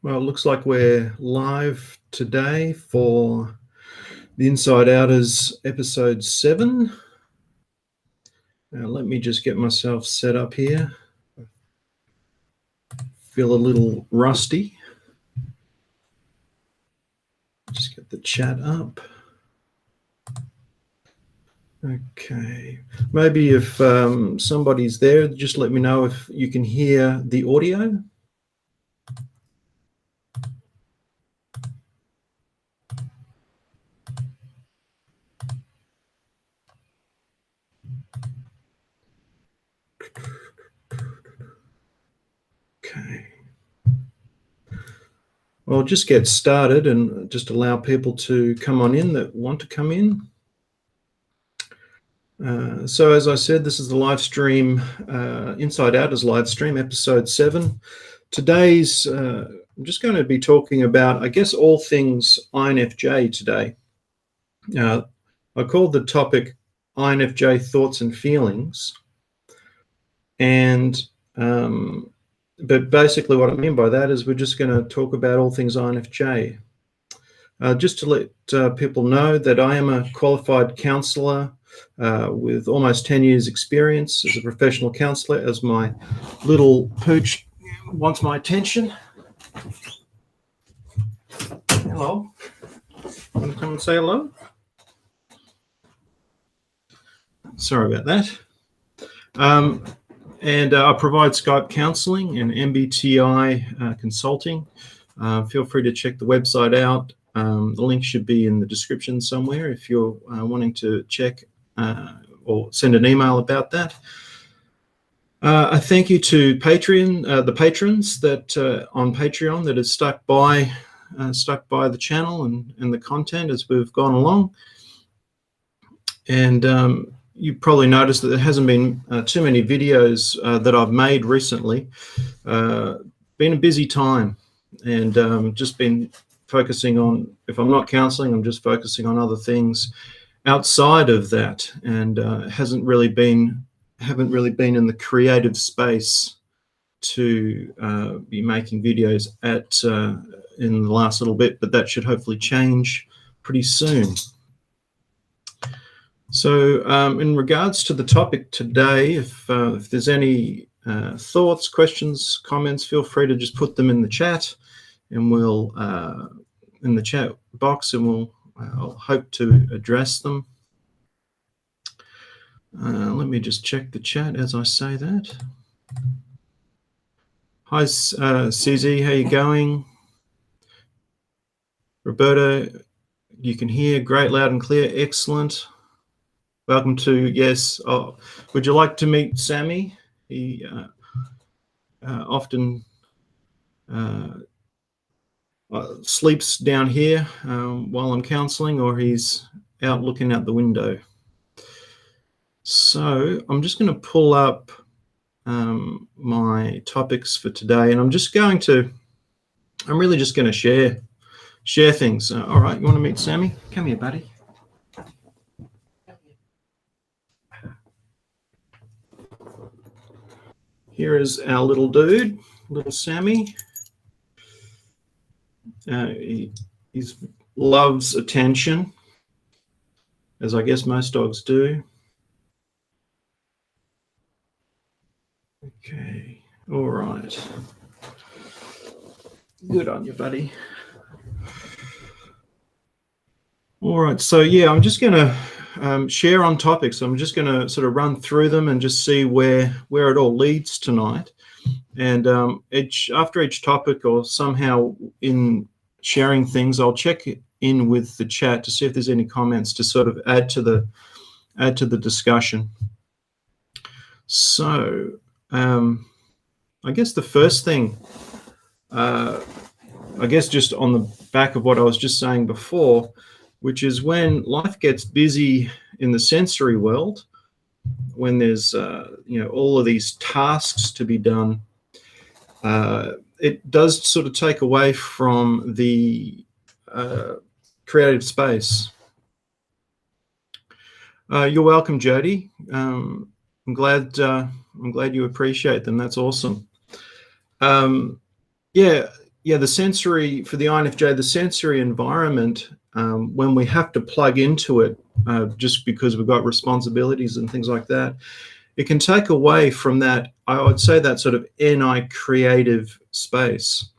Well, it looks like we're live today for the Inside Outers episode 7. Now, let me just get myself set up here. Feel a little rusty. Just get the chat up. Okay. Maybe if somebody's there, just let me know if you can hear the audio. Okay. Well, just get started and just allow people to come on in that want to come in. So as I said, this is the live stream, Inside Outers live stream, episode 7. Today's, I'm just going to be talking about, I guess, all things INFJ today. I called the topic INFJ Thoughts and Feelings. And but basically what I mean by that is we're just going to talk about all things INFJ. Just to let people know that I am a qualified counsellor with almost 10 years experience as a professional counsellor, as my little pooch wants my attention. Hello. Want to come and say hello? Sorry about that. And I provide Skype counselling and MBTI consulting. Feel free to check the website out. The link should be in the description somewhere if you're wanting to check or send an email about that. A thank you to Patreon, the patrons that on Patreon that have stuck by the channel and the content as we've gone along. And you probably noticed that there hasn't been too many videos that I've made recently. Been a busy time, and just been focusing on, if I'm not counseling, I'm just focusing on other things outside of that, and haven't really been in the creative space to be making videos in the last little bit, but that should hopefully change pretty soon. So in regards to the topic today, if there's any thoughts, questions, comments, feel free to just put them in the chat, and we'll in the chat box, and I'll hope to address them. Let me just check the chat as I say that. Hi, CZ, how you going? Roberta, you can hear great, loud and clear. Excellent. Welcome to, yes. Oh, would you like to meet Sammy? He often sleeps down here while I'm counseling, or he's out looking out the window. So I'm just going to pull up my topics for today, and I'm really just going to share things. All right, you want to meet Sammy? Come here, buddy. Here is our little dude, little Sammy. He loves attention, as I guess most dogs do. Okay, all right. Good on you, buddy. All right, so yeah, I'm just going to share on topics. I'm just going to sort of run through them and just see where it all leads tonight. And after each topic, or somehow in sharing things, I'll check in with the chat to see if there's any comments to sort of add to the discussion. So I guess the first thing I guess just on the back of what I was just saying before, which is when life gets busy in the sensory world, when there's all of these tasks to be done, it does sort of take away from the creative space. You're welcome, Jody. I'm glad you appreciate them. That's awesome. The sensory, for the INFJ, the sensory environment, when we have to plug into it just because we've got responsibilities and things like that, it can take away from that, I would say, that sort of NI creative space.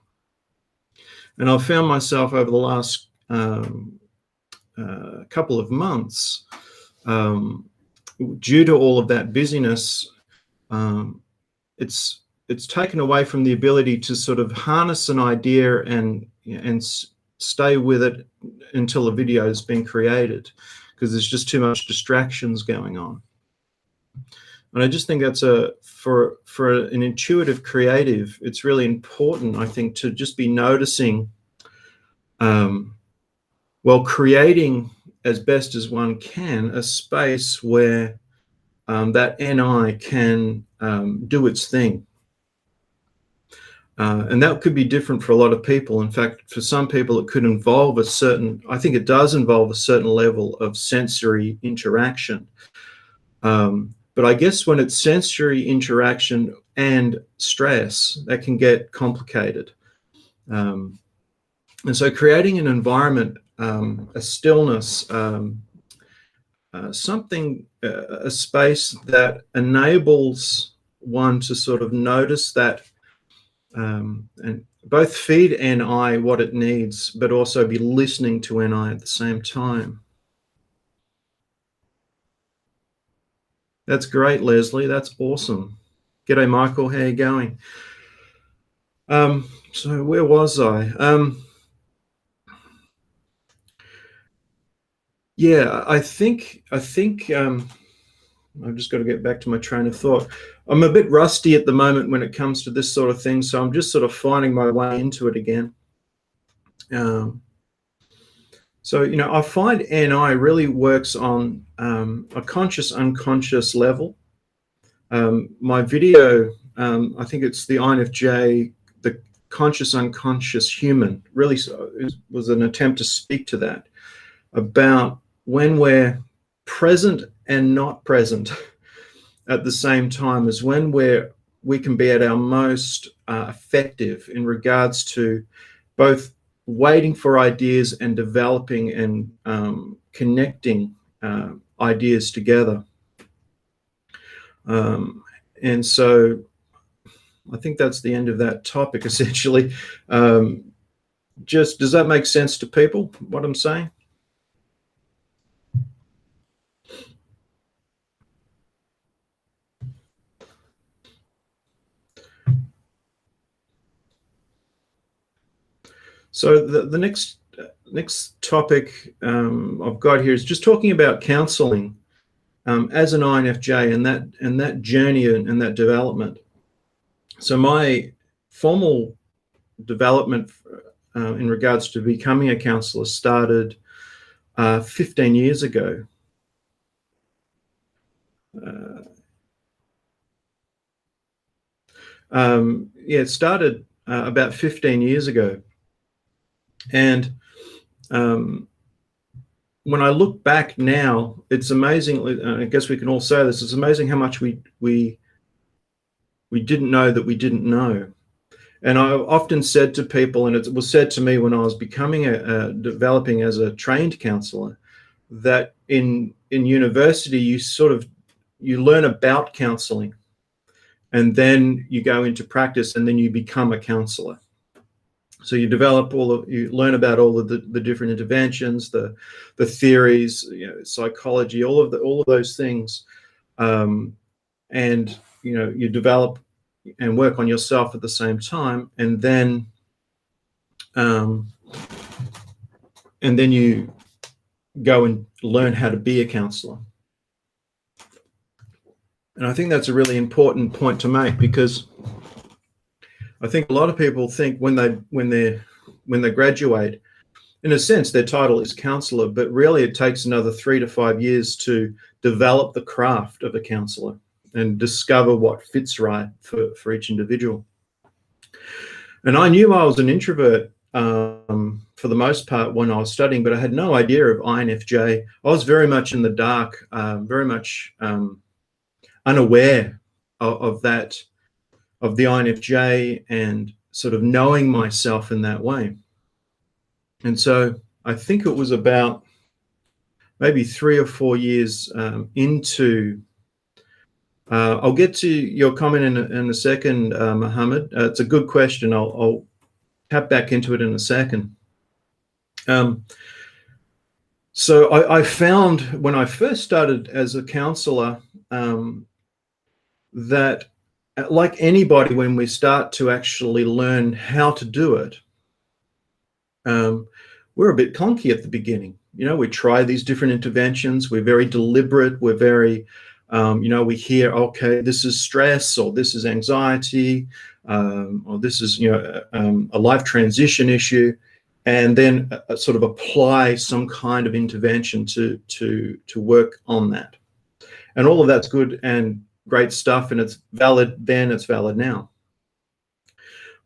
And I've found myself over the last couple of months, due to all of that busyness, it's taken away from the ability to sort of harness an idea and stay with it until a video has been created, because there's just too much distractions going on. And I just think that's for an intuitive creative, it's really important, I think, to just be noticing, creating as best as one can a space where that NI can do its thing. And that could be different for a lot of people. In fact, for some people, it could involve I think it does involve a certain level of sensory interaction. But I guess when it's sensory interaction and stress, that can get complicated. And so creating an environment, a stillness, a space that enables one to sort of notice that, and both feed NI what it needs, but also be listening to NI at the same time. That's great, Leslie. That's awesome. G'day, Michael. How you going? So where was I? I think I've just got to get back to my train of thought. I'm a bit rusty at the moment when it comes to this sort of thing, so I'm just sort of finding my way into it again. I find NI really works on a conscious, unconscious level. My video, I think it's the INFJ, the conscious, unconscious human, really was an attempt to speak to that, about when we're present and not present at the same time, as when we can be at our most effective in regards to both waiting for ideas and developing and connecting ideas together. And so I think that's the end of that topic, essentially. Does that make sense to people, what I'm saying? So the next topic I've got here is just talking about counseling as an INFJ and that journey and that development. So my formal development in regards to becoming a counsellor started 15 years ago. It started about 15 years ago. And when I look back now, it's amazing. I guess we can all say this. It's amazing how much we didn't know that we didn't know. And I often said to people, and it was said to me when I was becoming developing as a trained counsellor, that in university you learn about counselling, and then you go into practice, and then you become a counsellor. So you learn about all of the different interventions, the theories, psychology, all of those things, and you develop and work on yourself at the same time, and then you go and learn how to be a counsellor. And I think that's a really important point to make, because I think a lot of people think when they're they graduate, in a sense, their title is counselor, but really it takes another 3 to 5 years to develop the craft of a counselor and discover what fits right for each individual. And I knew I was an introvert for the most part when I was studying, but I had no idea of INFJ. I was very much in the dark, very much unaware of that, of the INFJ, and sort of knowing myself in that way. And so I think it was about maybe 3 or 4 years into. I'll get to your comment in a second, Mohammed. It's a good question. I'll tap back into it in a second. So I found when I first started as a counselor that, like anybody, when we start to actually learn how to do it, we're a bit clunky at the beginning. We try these different interventions. We're very deliberate. We're very, we hear, okay, this is stress, or this is anxiety, or this is, a life transition issue, and then sort of apply some kind of intervention to work on that. And all of that's good and great stuff, and it's valid then, it's valid now.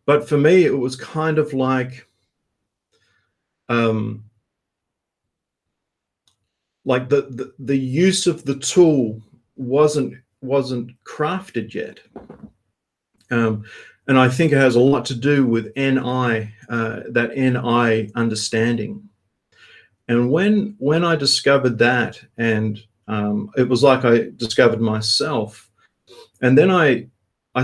But for me, it was kind of like the use of the tool wasn't crafted yet, and I think it has a lot to do with NI, that NI understanding. And when I discovered that, and it was like I discovered myself, and then I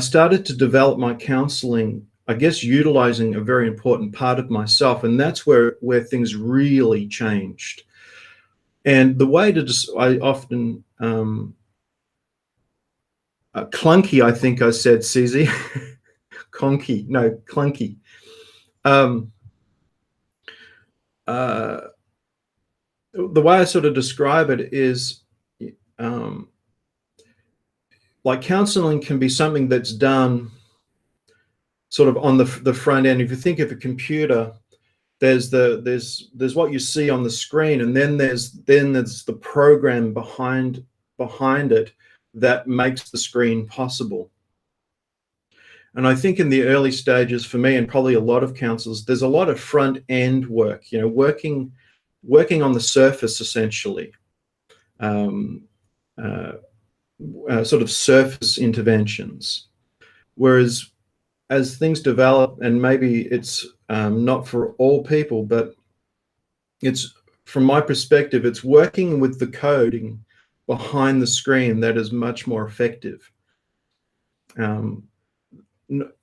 started to develop my counseling, I guess, utilizing a very important part of myself, and that's where things really changed. And the way to I often clunky, I think I said, CZ. Conky, no, clunky. The way I sort of describe it is, like, counseling can be something that's done sort of on the front end. If you think of a computer, there's what you see on the screen, and then there's the program behind it that makes the screen possible. And I think in the early stages, for me and probably a lot of counselors, there's a lot of front end work, working on the surface, essentially, sort of surface interventions. Whereas as things develop, and maybe it's not for all people, but it's, from my perspective, it's working with the coding behind the screen that is much more effective.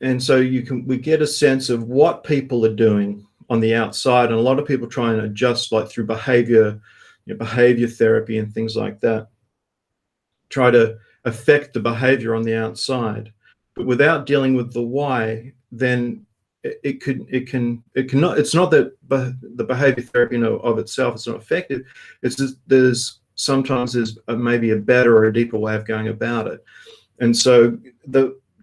And so we get a sense of what people are doing on the outside, and a lot of people try and adjust, like through behavior therapy and things like that, try to affect the behavior on the outside, but without dealing with the why, then it's not that the behavior therapy of itself is not effective. It's just sometimes there's maybe a better or a deeper way of going about it. And so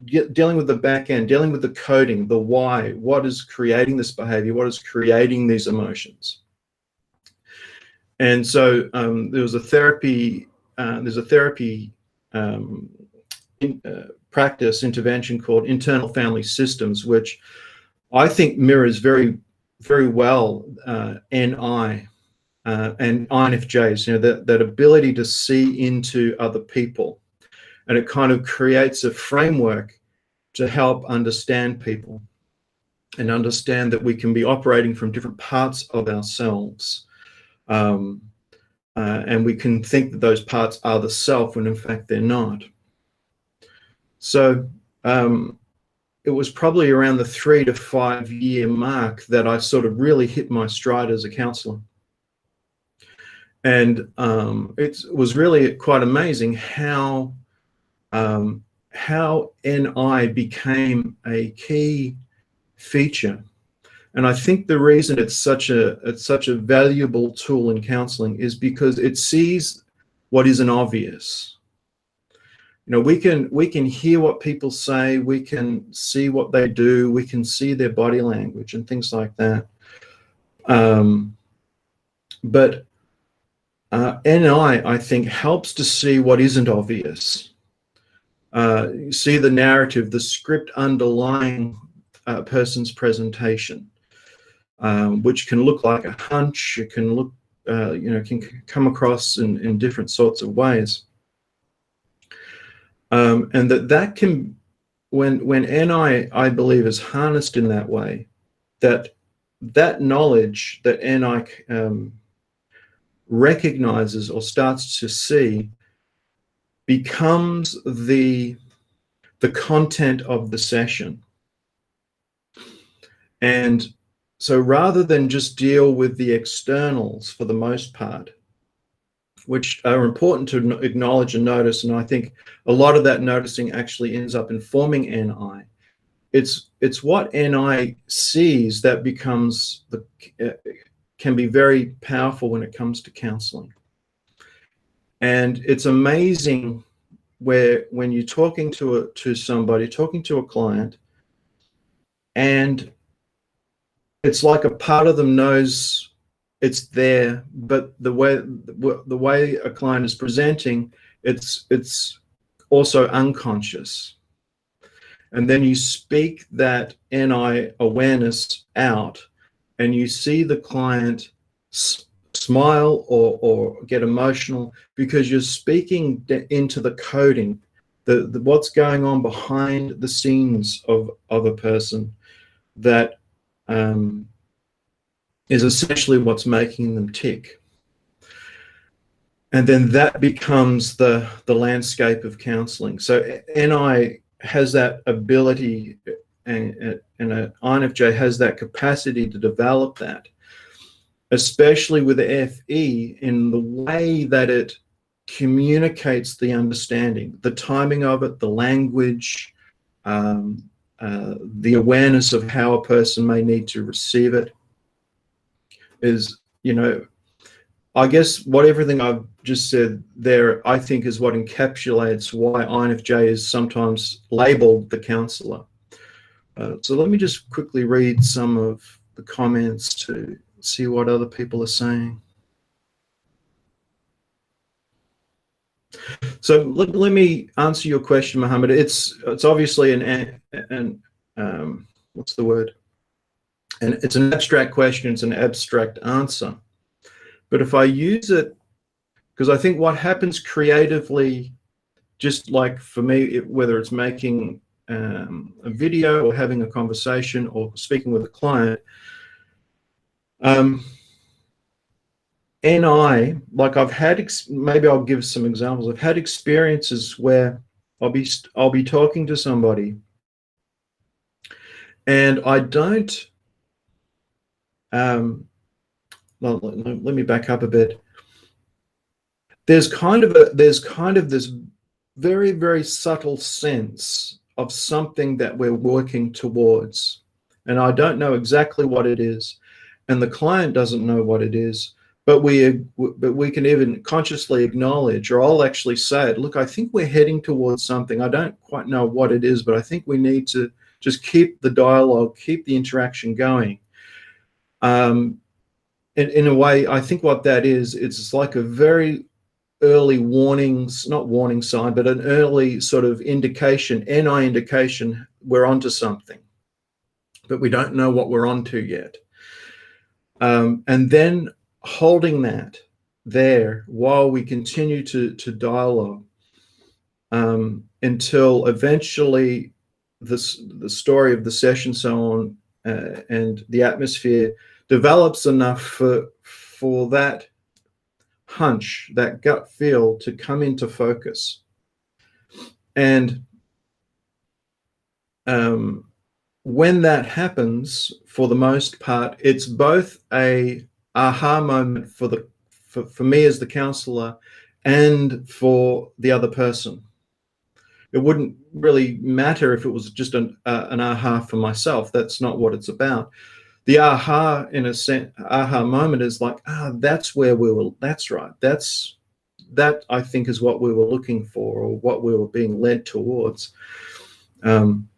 dealing with the back end, dealing with the coding, the why, what is creating this behavior, what is creating these emotions. And so there's a therapy practice intervention called internal family systems, which I think mirrors very, very well NI and INFJs, that ability to see into other people. And it kind of creates a framework to help understand people and understand that we can be operating from different parts of ourselves. And we can think that those parts are the self when in fact they're not. So it was probably around the 3 to 5 year mark that I sort of really hit my stride as a counselor. And it was really quite amazing how NI became a key feature. And I think the reason it's such a valuable tool in counseling is because it sees what isn't obvious. We can hear what people say, we can see what they do, we can see their body language and things like that. Um, but NI, I think, helps to see what isn't obvious. You see the narrative, the script underlying a person's presentation, which can look like a hunch. It can look, can come across in different sorts of ways. And that can, when NI, I believe, is harnessed in that way, that knowledge that NI recognizes or starts to see becomes the content of the session. And so rather than just deal with the externals for the most part, which are important to acknowledge and notice, and I think a lot of that noticing actually ends up informing NI. It's what NI sees that becomes can be very powerful when it comes to counseling. And it's amazing when you're talking to somebody, talking to a client, and it's like a part of them knows it's there, but the way a client is presenting, it's also unconscious. And then you speak that NI awareness out, and you see the client smile or get emotional because you're speaking into the coding, the what's going on behind the scenes of a person that is essentially what's making them tick. And then that becomes the landscape of counseling. So NI has that ability, and an INFJ has that capacity to develop that, especially with the FE, in the way that it communicates the understanding, the timing of it, the language, the awareness of how a person may need to receive it is, I guess what everything I've just said there, I think, is what encapsulates why INFJ is sometimes labeled the counselor. So let me just quickly read some of the comments to see what other people are saying. So let me answer your question, Mohammed. It's obviously an what's the word? And it's an abstract question. It's an abstract answer. But if I use it, because I think what happens creatively, just like for me, whether it's making a video or having a conversation or speaking with a client, NI, like I've had, maybe I'll give some examples. I've had experiences where I'll be talking to somebody, and I don't. Well, let me back up a bit. There's kind of this very, very subtle sense of something that we're working towards, and I don't know exactly what it is, and the client doesn't know what it is, but we can even consciously acknowledge, or I'll actually say it, look, I think we're heading towards something. I don't quite know what it is, but I think we need to just keep the dialogue, keep the interaction going. In a way, I think what that is, it's like a very early not warning sign, but an early sort of indication, NI indication, we're onto something, but we don't know what we're onto yet. And then holding that there while we continue to dialogue until eventually the story of the session, so on, and the atmosphere develops enough for that hunch, that gut feel, to come into focus. And when that happens, for the most part, it's both a aha moment for me as the counselor and for the other person. It wouldn't really matter if it was just an aha for myself. That's not what it's about. The aha, in a sense, aha moment is like, that's where we were. That's right. That I think is what we were looking for, or what we were being led towards. And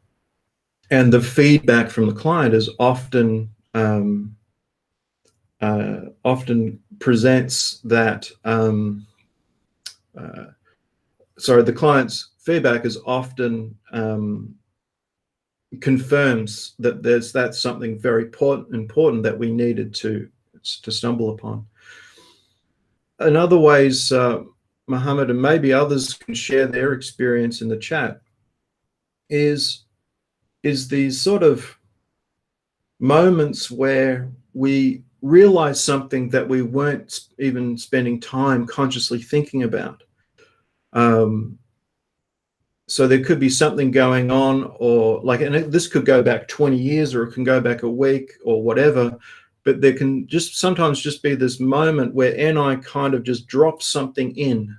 the feedback from the client is often often presents that, sorry, the client's feedback is often confirms that that's something very important that we needed to stumble upon. In other ways, Mohammed, and maybe others can share their experience in the chat, is these sort of moments where we realize something that we weren't even spending time consciously thinking about. So there could be something going on, or like, and this could go back 20 years, or it can go back a week or whatever, but there can just sometimes just be this moment where NI kind of just drops something in,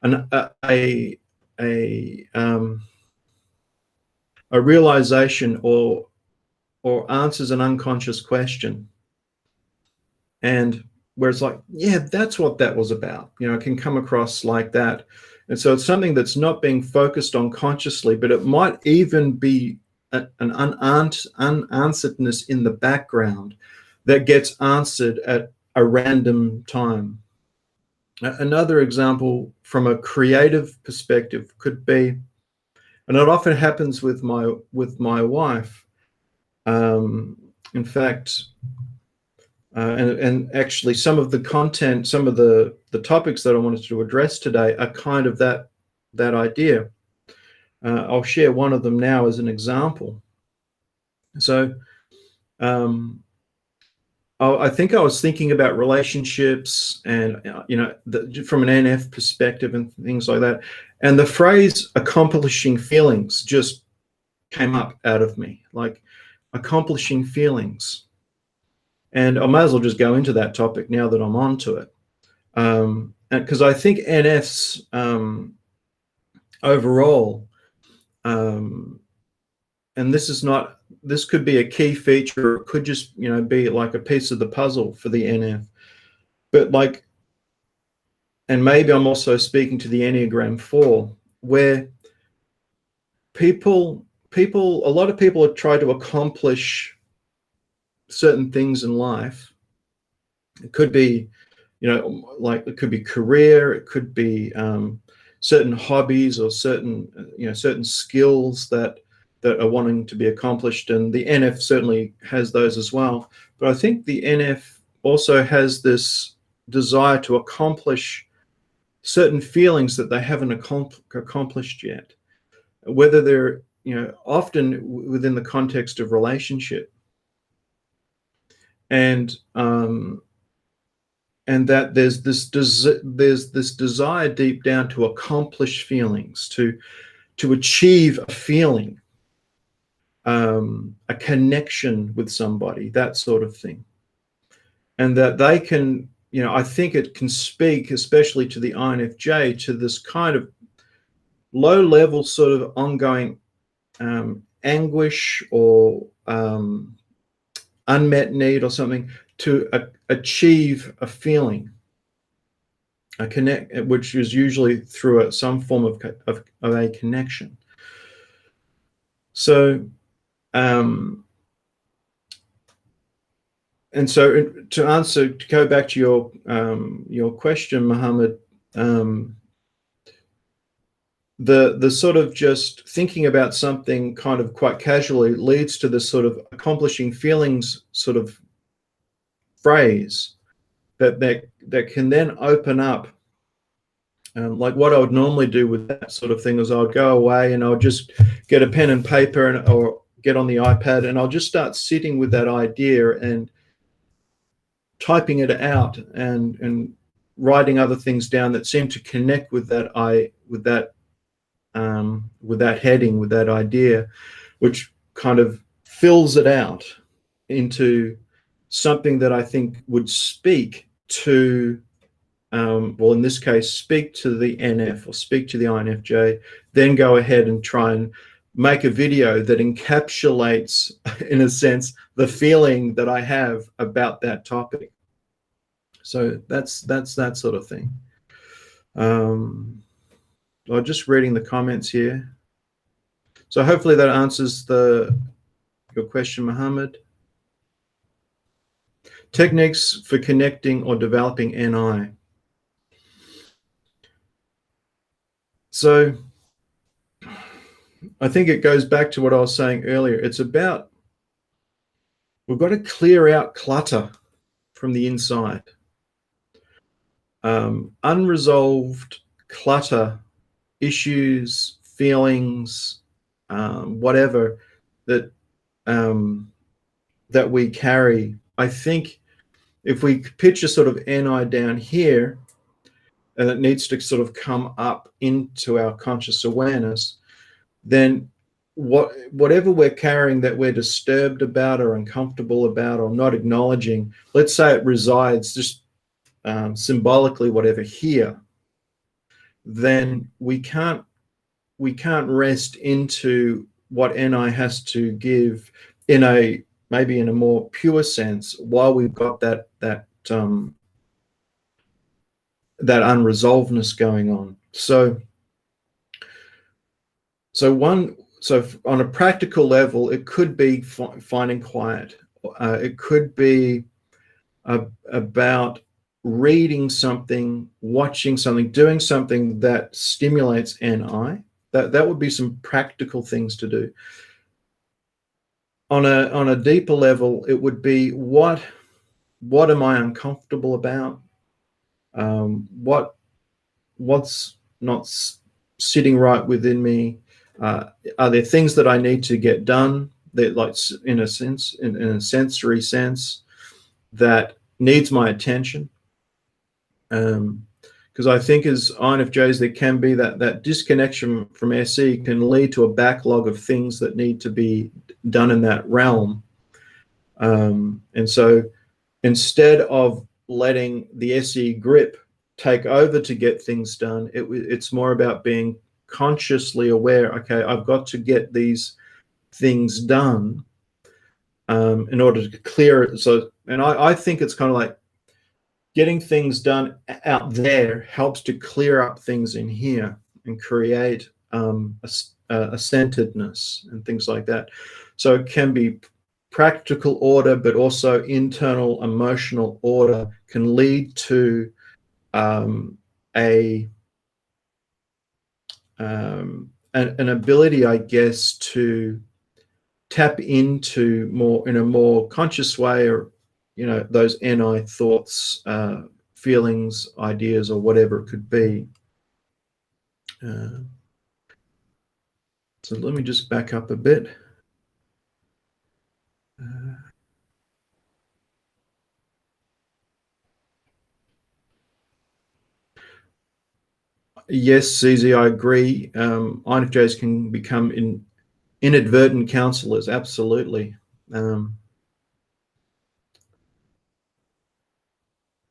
and a realization, or answers an unconscious question, and where it's like, yeah, that's what that was about. You know, it can come across like that. And so it's something that's not being focused on consciously, but it might even be an unansweredness in the background that gets answered at a random time. Another example from a creative perspective could be, and it often happens with my wife. In fact, and actually some of the content, some of the topics that I wanted to address today are kind of that idea. I'll share one of them now as an example. So I think I was thinking about relationships and, from an NF perspective and things like that. And the phrase accomplishing feelings just came up out of me, like accomplishing feelings. And I may as well just go into that topic now that I'm onto it. Because I think NFs overall, and this could be a key feature, or it could just, be like a piece of the puzzle for the NF. But like, and maybe I'm also speaking to the Enneagram 4, where a lot of people have tried to accomplish certain things in life. It could be, like it could be career, it could be certain hobbies, or certain skills that are wanting to be accomplished. And the NF certainly has those as well. But I think the NF also has this desire to accomplish certain feelings that they haven't accomplished yet, whether they're, often within the context of relationship. And that there's this desire deep down to accomplish feelings, to achieve a feeling, a connection with somebody, that sort of thing. And that they can, I think it can speak, especially to the INFJ, to this kind of low level sort of ongoing anguish, or unmet need, or something, to achieve a feeling, a connect, which is usually through some form of a connection. So, and so to go back to your question, Mohammed, the sort of just thinking about something kind of quite casually leads to this sort of accomplishing feelings sort of phrase that can then open up. Like what I would normally do with that sort of thing is I would go away and I would just get a pen and paper, or get on the iPad, and I'll just start sitting with that idea and typing it out, and writing other things down that seem to connect with that heading, with that idea, which kind of fills it out into something that I think would speak to, well, in this case, speak to the NF or speak to the INFJ, then go ahead and try and make a video that encapsulates, in a sense, the feeling that I have about that topic. So that's that sort of thing. I'm just reading the comments here. So hopefully that answers your question, Mohammed. Techniques for connecting or developing NI. So I think it goes back to what I was saying earlier. It's about, we've got to clear out clutter from the inside. Unresolved clutter, issues, feelings, whatever that that we carry. I think if we picture sort of NI down here, and it needs to sort of come up into our conscious awareness, then whatever we're carrying that we're disturbed about or uncomfortable about or not acknowledging, let's say it resides just symbolically, whatever, here, then we can't rest into what NI has to give in a maybe in a more pure sense while we've got that unresolvedness going on. So on a practical level, it could be finding quiet. It could be about reading something, watching something, doing something that stimulates NI. That would be some practical things to do. On a deeper level, it would be what am I uncomfortable about? What's not sitting right within me? Are there things that I need to get done that, like, in a sense, in a sensory sense, that needs my attention? Because I think as INFJs, there can be that disconnection from SE can lead to a backlog of things that need to be done in that realm. And so instead of letting the SE grip take over to get things done, it's more about being consciously aware, okay, I've got to get these things done in order to clear it. So, and I think it's kind of like getting things done out there helps to clear up things in here and create a centeredness and things like that. So it can be practical order, but also internal emotional order can lead to an ability, I guess, to tap into more in a more conscious way, or those NI thoughts, feelings, ideas, or whatever it could be. So let me just back up a bit. Yes, CZ, I agree. INFJs can become inadvertent counselors, absolutely. I'm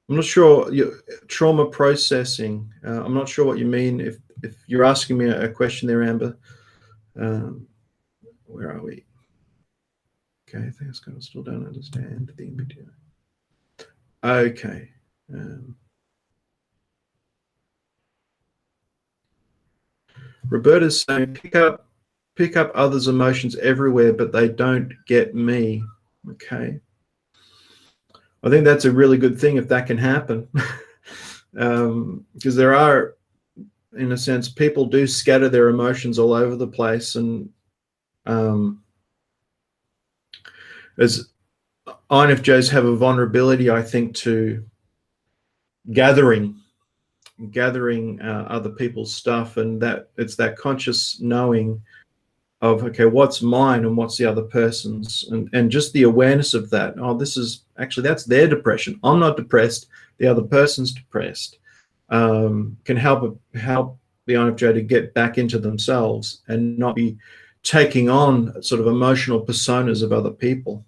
not sure, trauma processing. I'm not sure what you mean. If you're asking me a question there, Amber. Where are we? Okay, I think it's going to still don't understand the MBTI. Okay. Roberta's saying pick up others' emotions everywhere, but they don't get me. Okay. I think that's a really good thing if that can happen. Because there are, in a sense, people do scatter their emotions all over the place, and as INFJs have a vulnerability, I think, to gathering other people's stuff, and that it's that conscious knowing of, okay, what's mine and what's the other person's, and just the awareness of that. Oh, this is actually, that's their depression. I'm not depressed. The other person's depressed. Can help the INFJ to get back into themselves and not be taking on sort of emotional personas of other people.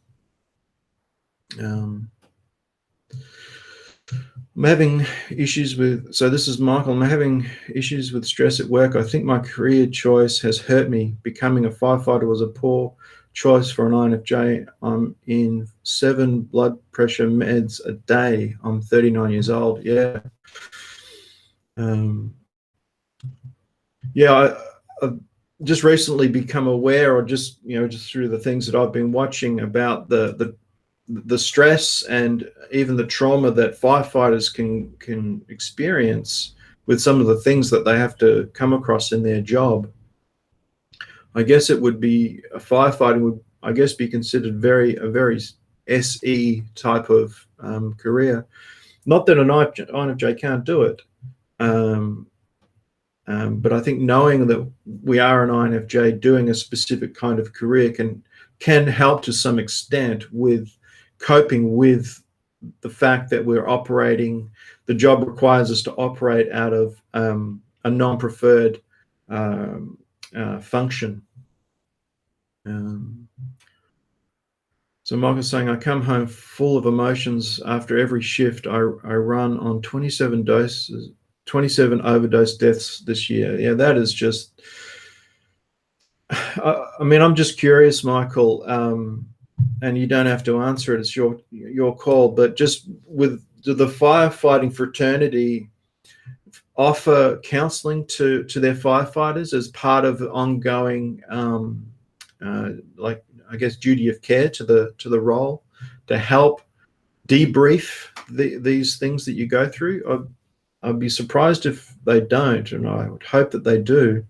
I'm having issues with, so this is Michael, I'm having issues with stress at work. I think my career choice has hurt me. Becoming a firefighter was a poor choice for an INFJ. I'm in 7 blood pressure meds a day. I'm 39 years old. Yeah. I've just recently become aware, or just through the things that I've been watching about the the stress and even the trauma that firefighters can experience with some of the things that they have to come across in their job, I guess it would be firefighting would, I guess, be considered a very SE type of career. Not that an INFJ can't do it, but I think knowing that we are an INFJ doing a specific kind of career can help to some extent with coping with the fact that we're operating. The job requires us to operate out of a non-preferred function. So Michael's saying, I come home full of emotions after every shift. I run on 27 overdose deaths this year. Yeah, that is just, I mean, I'm just curious, Michael, and you don't have to answer it. It's your call. But just with the firefighting fraternity offer counseling to their firefighters as part of ongoing, like, I guess, duty of care to the role, to help debrief these things that you go through? I'd be surprised if they don't, and I would hope that they do.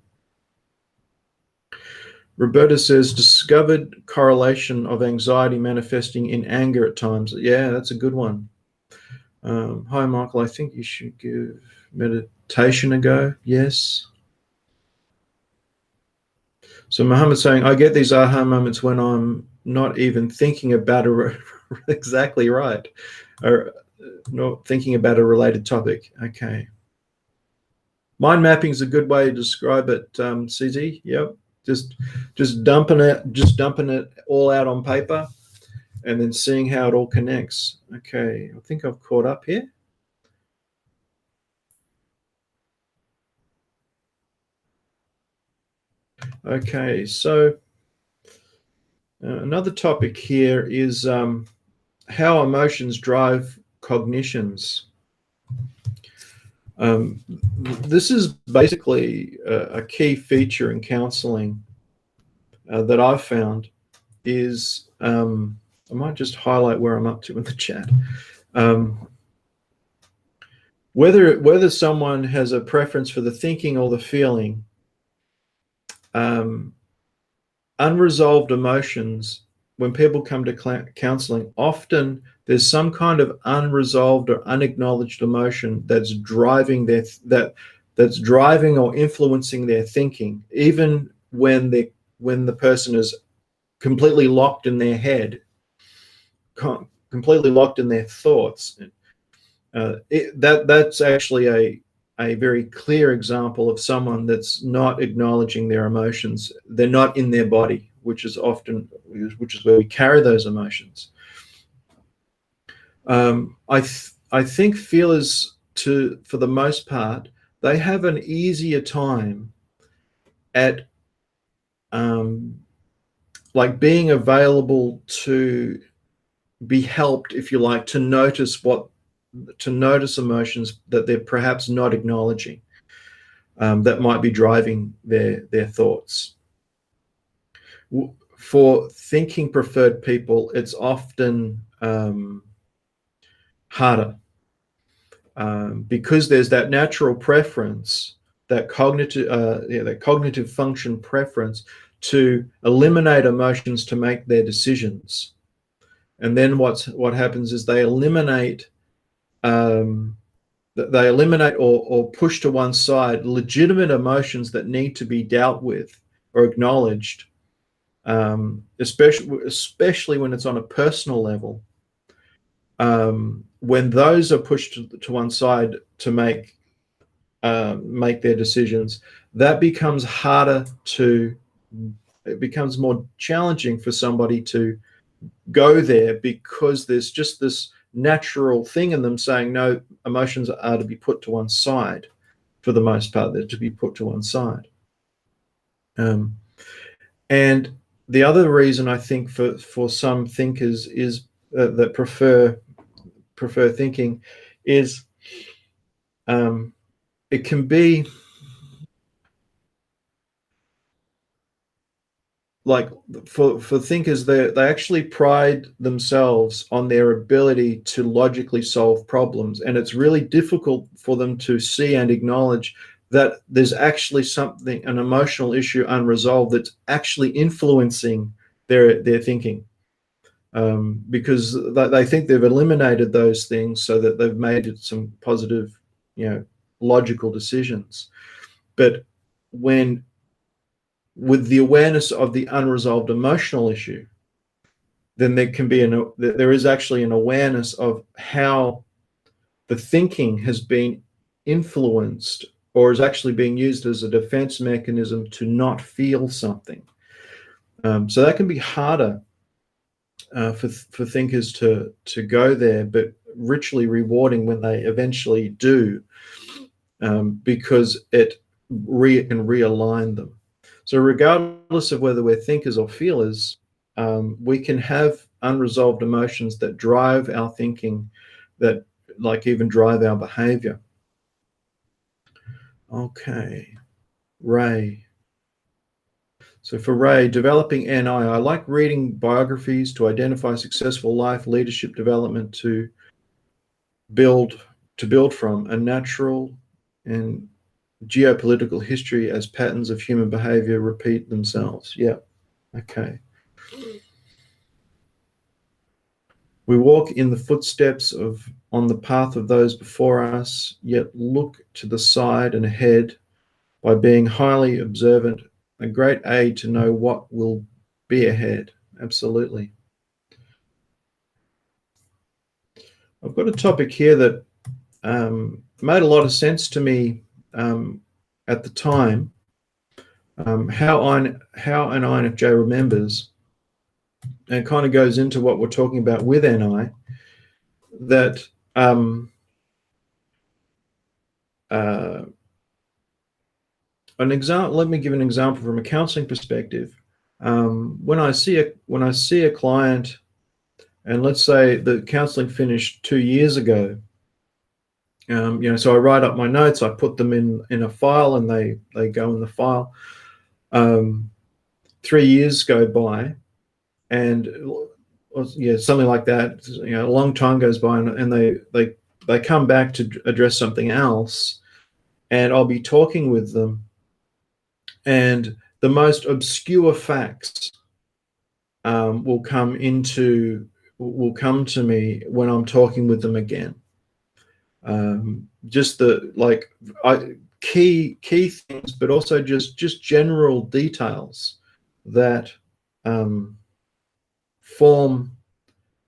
Roberta says, discovered correlation of anxiety manifesting in anger at times. Yeah, that's a good one. Hi, Michael. I think you should give meditation a go. Yes. So Muhammad's saying, I get these aha moments when I'm not even thinking about exactly right, or not thinking about a related topic. Okay. Mind mapping is a good way to describe it, CZ. Yep. Just dumping it all out on paper and then seeing how it all connects. Okay, I think I've caught up here. Okay, so another topic here is how emotions drive cognitions. This is basically a key feature in counseling that I've found is, I might just highlight where I'm up to in the chat. Whether someone has a preference for the thinking or the feeling, unresolved emotions, when people come to counseling, often there's some kind of unresolved or unacknowledged emotion that's driving that's driving or influencing their thinking, even when the person is completely locked in their head, completely locked in their thoughts. That's actually a very clear example of someone that's not acknowledging their emotions. They're not in their body, which is where we carry those emotions. I think feelers, for the most part, they have an easier time at like being available to be helped, if you like, to notice emotions that they're perhaps not acknowledging, that might be driving their thoughts. For thinking preferred people, it's often harder because there's that natural preference, that cognitive function preference to eliminate emotions to make their decisions. And then what happens is they eliminate or push to one side legitimate emotions that need to be dealt with or acknowledged, especially when it's on a personal level. When those are pushed to one side to make their decisions, that becomes harder it becomes more challenging for somebody to go there, because there's just this natural thing in them saying, no, emotions are to be put to one side. For the most part, they're to be put to one side. And the other reason I think for some thinkers is that prefer thinking is it can be like for thinkers, they actually pride themselves on their ability to logically solve problems, and it's really difficult for them to see and acknowledge that there's actually something, an emotional issue unresolved, that's actually influencing their thinking, because they think they've eliminated those things so that they've made some positive, logical decisions. But when with the awareness of the unresolved emotional issue, then there is actually an awareness of how the thinking has been influenced or is actually being used as a defense mechanism to not feel something. So that can be harder for thinkers to go there, but richly rewarding when they eventually do, because it can realign them. So regardless of whether we're thinkers or feelers, we can have unresolved emotions that drive our thinking, that like even drive our behavior. Okay, Ray. So for Ray, developing NI, I like reading biographies to identify successful life, leadership development to build from a natural and geopolitical history as patterns of human behavior repeat themselves. Yeah. Okay. We walk in the footsteps on the path of those before us, yet look to the side and ahead by being highly observant, a great aid to know what will be ahead. Absolutely. I've got a topic here that made a lot of sense to me at the time. How an INFJ remembers, and it kind of goes into what we're talking about with NI, that let me give an example from a counseling perspective. When I see a client, and let's say the counseling finished 2 years ago, so I write up my notes, I put them in a file, and they go in the file. 3 years go by, and something like that. A long time goes by, and they come back to address something else, and I'll be talking with them, and the most obscure facts will come to me when I'm talking with them again. Just key things, but also just general details that form,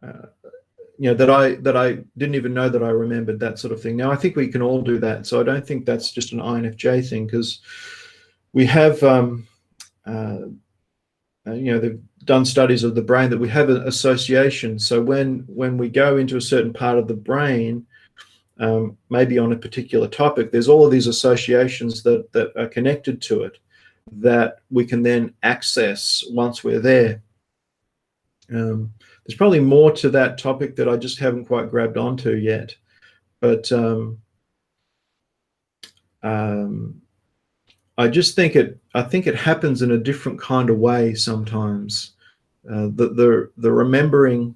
that I didn't even know that I remembered, that sort of thing. Now I think we can all do that, so I don't think that's just an INFJ thing, because we have they've done studies of the brain that we have an association. So when we go into a certain part of the brain, maybe on a particular topic, there's all of these associations that are connected to it that we can then access once we're there. There's probably more to that topic that I just haven't quite grabbed onto yet, but I just think it happens in a different kind of way sometimes. The remembering,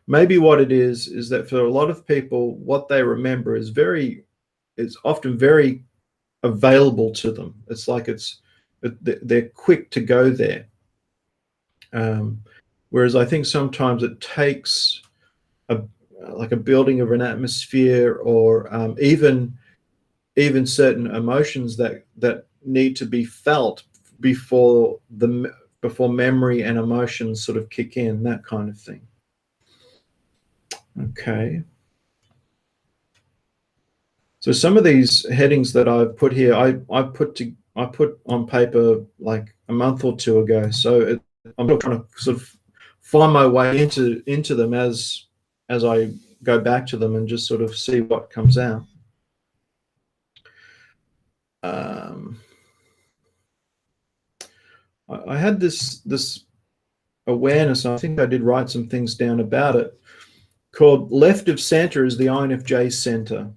maybe what it is that for a lot of people, what they remember is often very available to them. It's like they're quick to go there. Whereas I think sometimes it takes like a building of an atmosphere, or even certain emotions that need to be felt before memory and emotions sort of kick in, that kind of thing. Okay. So some of these headings that I've put here, I put on paper like a month or two ago. So I'm still trying to sort of find my way into them as I go back to them and just sort of see what comes out. I had this awareness, and I think I did write some things down about it, called left of center is the INFJ center.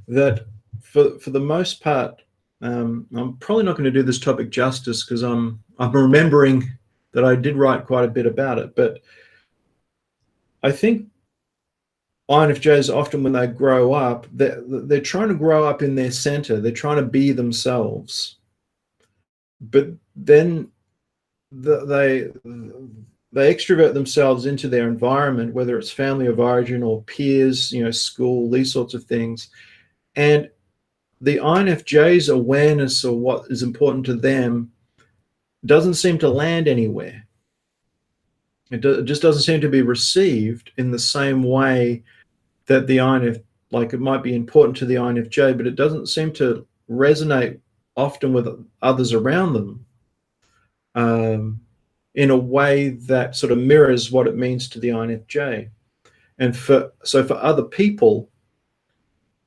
That for the most part, I'm probably not going to do this topic justice because I'm remembering that I did write quite a bit about it. But I think INFJs often, when they grow up, they're trying to grow up in their center. They're trying to be themselves, but then they extrovert themselves into their environment, whether it's family of origin or peers, school, these sorts of things. And the INFJ's awareness of what is important to them doesn't seem to land anywhere. It just doesn't seem to be received in the same way that the INF, like it might be important to the INFJ, but it doesn't seem to resonate often with others around them in a way that sort of mirrors what it means to the INFJ. And for other people,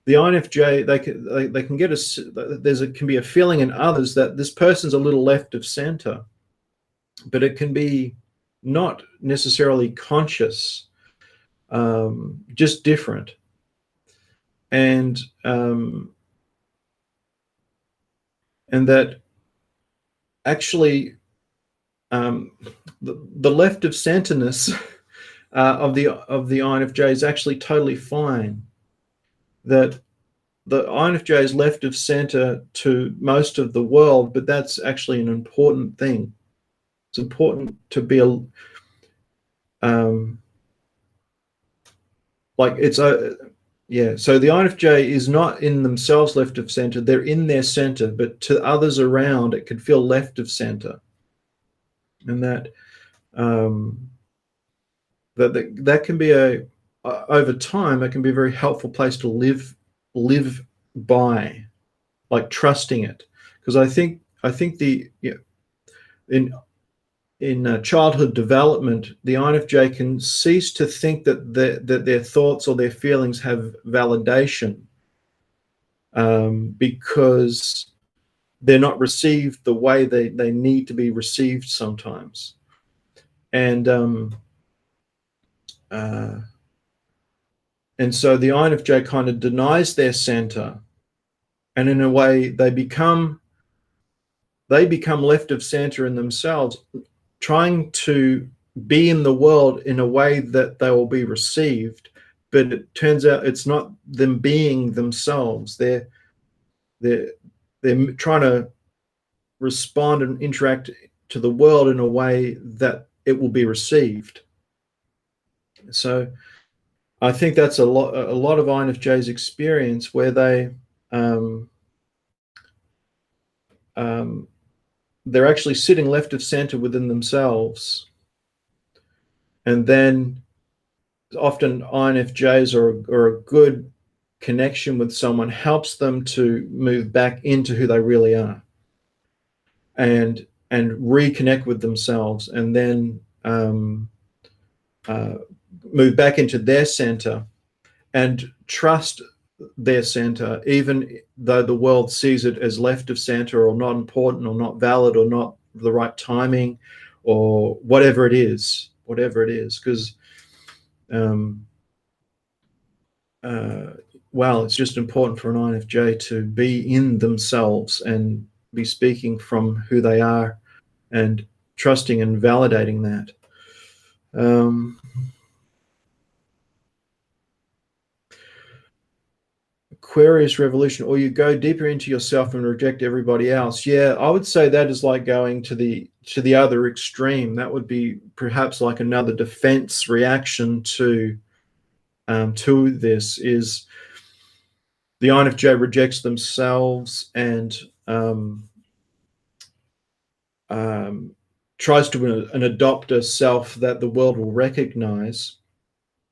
the INFJ, they can get can be a feeling in others that this person's a little left of center, but it can be not necessarily conscious, just different. And that actually the left of centerness of the INFJ is actually totally fine. That the INFJ is left of center to most of the world, but that's actually an important thing. It's important to be yeah. So the INFJ is not in themselves left of center; they're in their center, but to others around, it could feel left of center, and that that can be over time, it can be a very helpful place to live by, like trusting it. Because I think in childhood development, the INFJ can cease to think that their thoughts or their feelings have validation, because they're not received the way they need to be received sometimes. And so the INFJ kind of denies their center, and in a way they become left of center in themselves, trying to be in the world in a way that they will be received. But it turns out it's not them being themselves. They're trying to respond and interact to the world in a way that it will be received. So I think that's a lot of INFJ's experience, where they're actually sitting left of center within themselves, and then often INFJs or a good connection with someone helps them to move back into who they really are, and reconnect with themselves, and then move back into their center and trust their center, even though the world sees it as left of center or not important or not valid or not the right timing or whatever it is. Because it's just important for an INFJ to be in themselves and be speaking from who they are and trusting and validating that. Aquarius revolution, or you go deeper into yourself and reject everybody else. Yeah, I would say that is like going to the other extreme. That would be perhaps like another defense reaction to this, is the INFJ rejects themselves and tries to adopt a self that the world will recognize.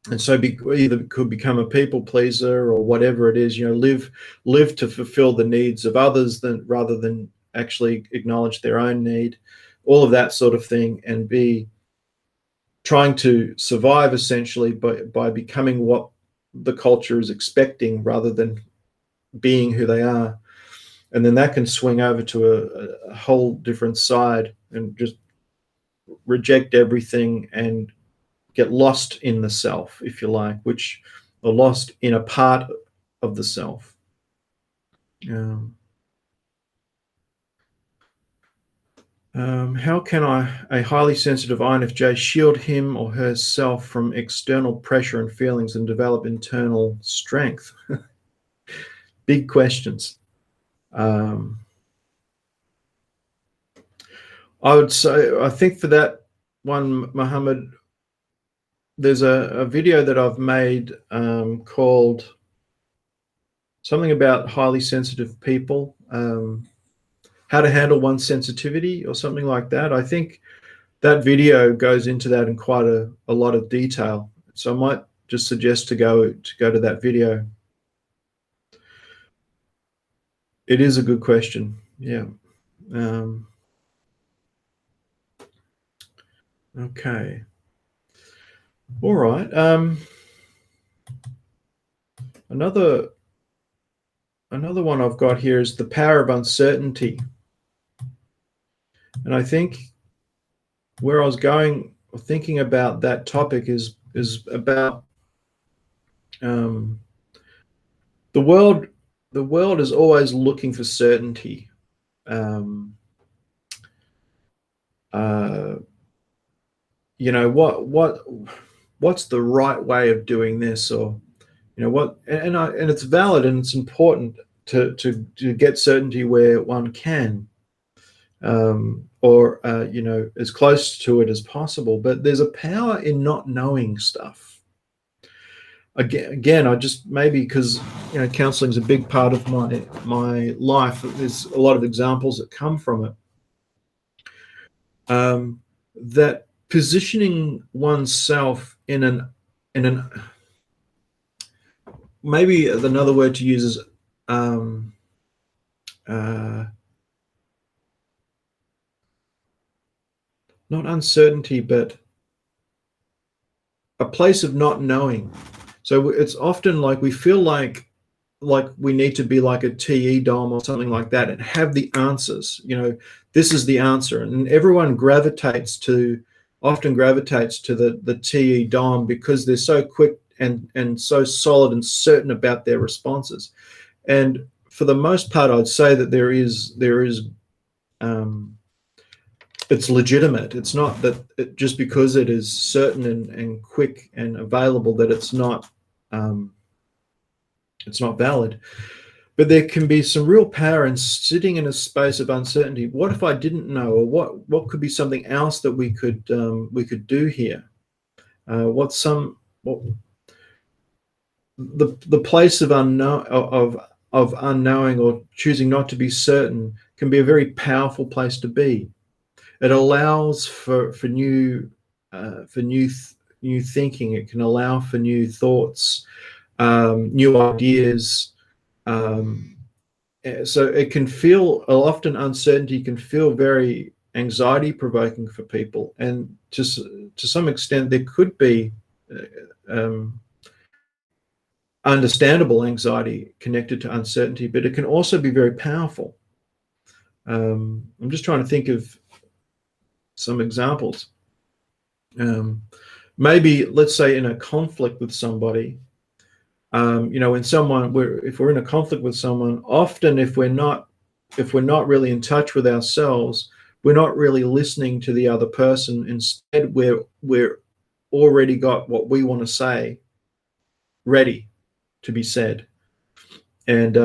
And so either could become a people pleaser or whatever it is, live to fulfill the needs of others rather than actually acknowledge their own need, all of that sort of thing, and be trying to survive essentially by becoming what the culture is expecting rather than being who they are. And then that can swing over to a whole different side and just reject everything and get lost in the self, if you like, or lost in a part of the self. How can a highly sensitive INFJ shield him or herself from external pressure and feelings and develop internal strength? Big questions. I would say, I think for that one, Mohammed, there's a video that I've made called something about highly sensitive people, how to handle one's sensitivity or something like that. I think that video goes into that in quite a lot of detail. So I might just suggest to go to that video. It is a good question. Yeah. Okay. All right. Another one I've got here is the power of uncertainty. And I think where I was going, thinking about that topic is about the world. The world is always looking for certainty. You know, what's the right way of doing this, or what, and it's valid and it's important to get certainty where one can, or as close to it as possible. But there's a power in not knowing stuff. Again, I just, maybe because counseling is a big part of my life. There's a lot of examples that come from it. That positioning oneself in an maybe another word to use is not uncertainty, but a place of not knowing. So it's often like we feel like we need to be like a TE dom or something like that and have the answers. This is the answer, and everyone often gravitates to the TE dom because they're so quick and so solid and certain about their responses. And for the most part, I'd say that there is it's legitimate. It's not that just because it is certain and quick and available that it's not valid. But there can be some real power in sitting in a space of uncertainty. What if I didn't know, or what could be something else that we could do here? The place of unknowing or choosing not to be certain can be a very powerful place to be. It allows for new thinking. It can allow for new thoughts, new ideas. So it can feel, often uncertainty can feel very anxiety provoking for people, and to some extent there could be understandable anxiety connected to uncertainty, but it can also be very powerful. I'm just trying to think of some examples. Maybe, let's say, in a conflict with somebody, if we're in a conflict with someone, often if we're not really in touch with ourselves, we're not really listening to the other person. Instead, we're already got what we want to say ready to be said, and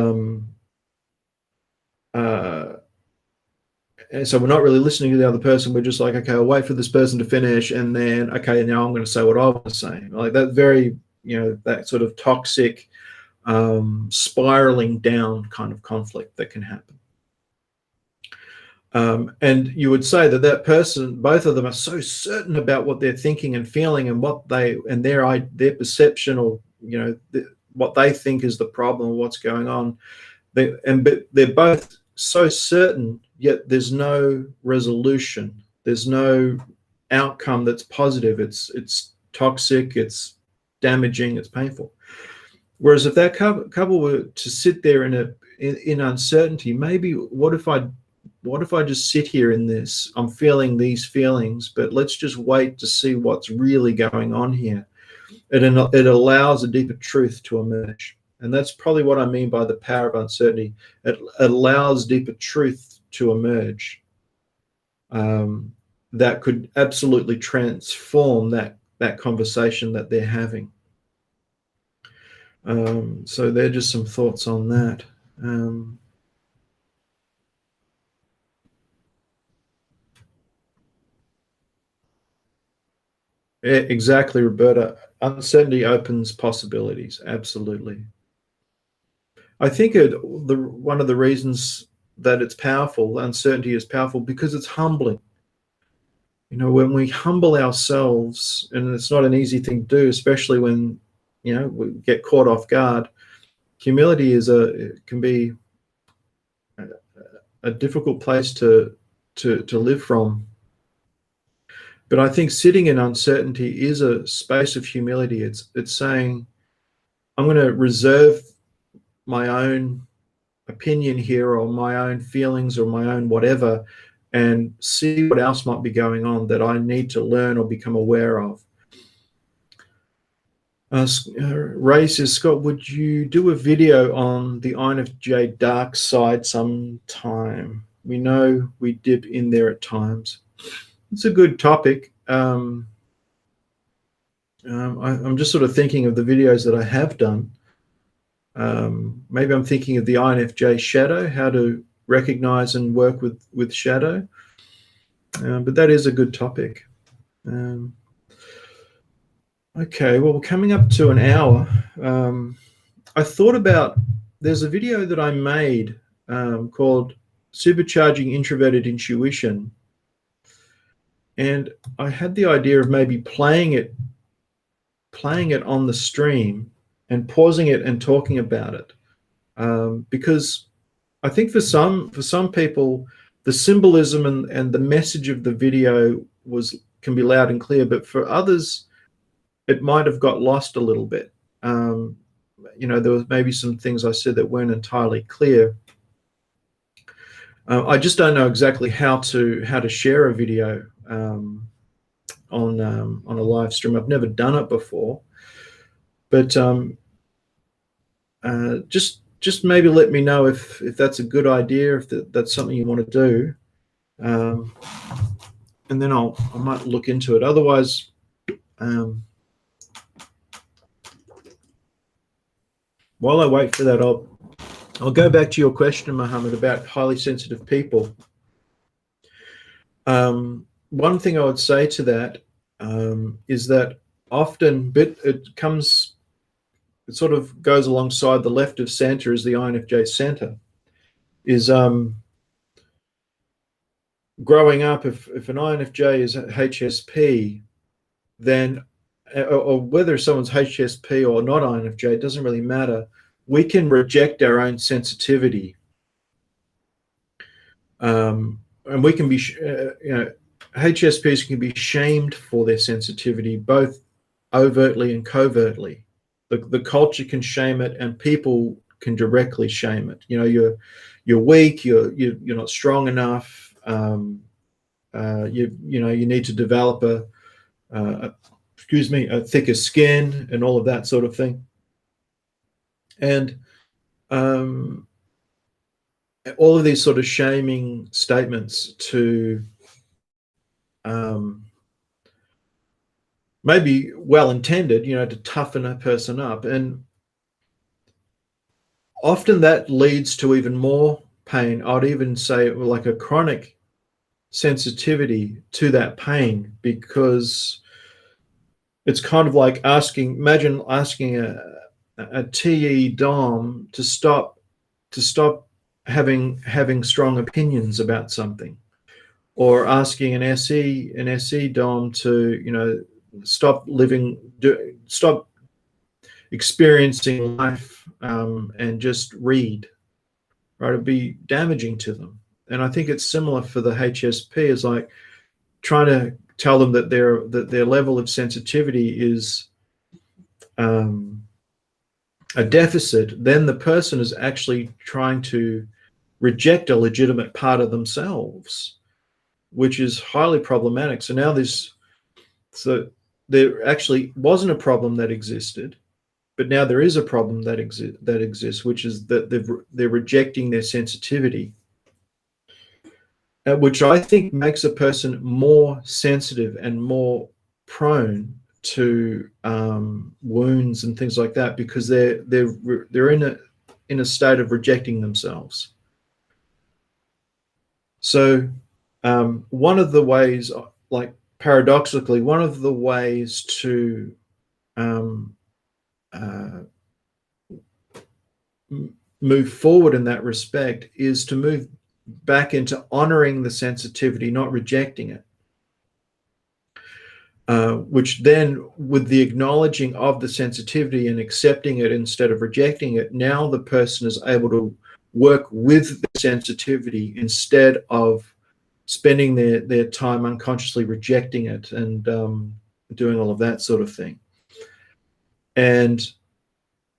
so we're not really listening to the other person. We're just like, okay, I'll wait for this person to finish, and then, okay, now I'm going to say what I want to say. Like that very, that sort of toxic, spiraling down kind of conflict that can happen. And you would say that person, both of them, are so certain about what they're thinking and feeling, and their perception, or what they think is the problem, or what's going on. But they're both so certain, yet there's no resolution. There's no outcome that's positive. It's toxic. It's damaging. It's painful. Whereas if that couple were to sit there in uncertainty, maybe what if I just sit here in this? I'm feeling these feelings, but let's just wait to see what's really going on here. It allows a deeper truth to emerge. And that's probably what I mean by the power of uncertainty. It allows deeper truth to emerge. that could absolutely transform that conversation that they're having. So they're just some thoughts on that. Exactly, Roberta. Uncertainty opens possibilities. Absolutely. I think one of the reasons that it's powerful, uncertainty is powerful, because it's humbling. When we humble ourselves, and it's not an easy thing to do, especially when we get caught off guard. Humility can be a difficult place to live from. But I think sitting in uncertainty is a space of humility. It's saying, I'm going to reserve my own opinion here, or my own feelings, or my own whatever, and see what else might be going on that I need to learn or become aware of. Ray says, Scott, would you do a video on the INFJ dark side sometime? We know we dip in there at times. It's a good topic. I'm just sort of thinking of the videos that I have done. Maybe I'm thinking of the INFJ shadow, how to recognize and work with shadow. But that is a good topic. Okay, well, we're coming up to an hour. I thought about, there's a video that I made called Supercharging Introverted Intuition. And I had the idea of maybe playing it on the stream and pausing it and talking about it. Because I think for some people, the symbolism and the message of the video can be loud and clear, but for others, it might have got lost a little bit. There was maybe some things I said that weren't entirely clear. I just don't know exactly how to share a video on a live stream. I've never done it before, but just maybe let me know if that's a good idea, if that's something you want to do, and then I might look into it. Otherwise, while I wait for that, I'll go back to your question, Mohammed, about highly sensitive people. One thing I would say to that is that often, but it sort of goes alongside the left of center as the INFJ center, is growing up, if an INFJ is HSP, then, or whether someone's HSP or not INFJ, it doesn't really matter. We can reject our own sensitivity. And we can be, HSPs can be shamed for their sensitivity, both overtly and covertly. The culture can shame it, and people can directly shame it. You're weak. You're not strong enough. You need to develop a thicker skin and all of that sort of thing. And all of these sort of shaming statements to maybe well-intended, to toughen a person up. And often that leads to even more pain. I'd even say like a chronic sensitivity to that pain, because it's kind of like imagine asking a TE Dom to stop having strong opinions about something, or asking an SE Dom to stop experiencing life and just read. Right, it'd be damaging to them. And I think it's similar for the HSP, is like trying to tell them that their level of sensitivity is a deficit. Then the person is actually trying to reject a legitimate part of themselves, which is highly problematic. So now there actually wasn't a problem that existed, but now there is a problem that exists, which is that they're rejecting their sensitivity. which I think makes a person more sensitive and more prone to wounds and things like that, because they're in a state of rejecting themselves. So one of the ways, like paradoxically, one of the ways to uh, move forward in that respect is to move back into honoring the sensitivity, not rejecting it. Which then, with the acknowledging of the sensitivity and accepting it instead of rejecting it, now the person is able to work with the sensitivity instead of spending their time unconsciously rejecting it and doing all of that sort of thing. And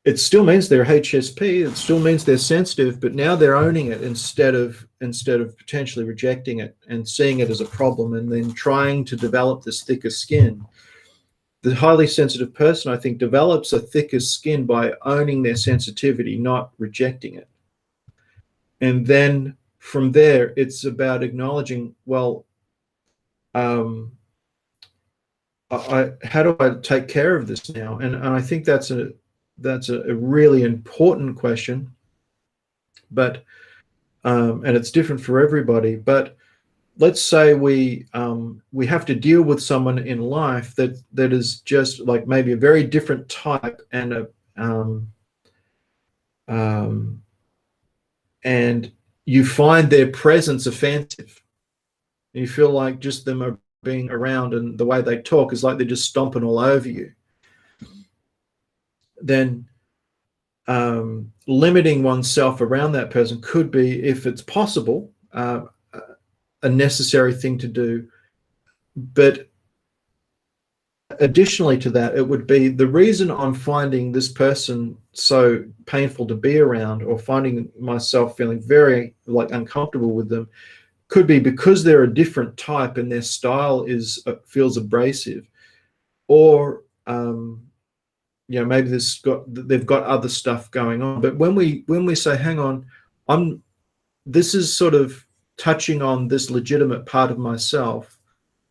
it still means they're HSP, it still means they're sensitive, but now they're owning it instead of potentially rejecting it and seeing it as a problem and then trying to develop this thicker skin. The highly sensitive person, I think, develops a thicker skin by owning their sensitivity, not rejecting it. And then from there, it's about acknowledging, well, how do I take care of this now? And I think that's a really important question, but and it's different for everybody. But let's say we have to deal with someone in life that is just like maybe a very different type, and and you find their presence offensive. You feel like just them being around and the way they talk is like they're just stomping all over you. Then limiting oneself around that person could be, if it's possible, a necessary thing to do. But additionally to that, it would be the reason I'm finding this person so painful to be around, or finding myself feeling very uncomfortable with them, could be because they're a different type and their style feels abrasive, or maybe they've got other stuff going on. But when we say, hang on, this is sort of touching on this legitimate part of myself.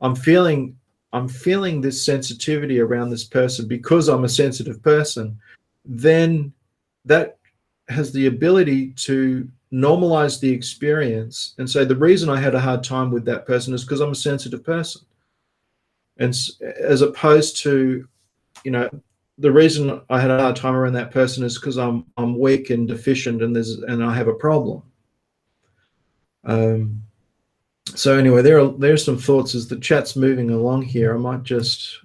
I'm feeling this sensitivity around this person because I'm a sensitive person. Then that has the ability to normalize the experience and say, the reason I had a hard time with that person is because I'm a sensitive person. And as opposed to, the reason I had a hard time around that person is because I'm weak and deficient and I have a problem. So anyway, there's some thoughts as the chat's moving along here. I might just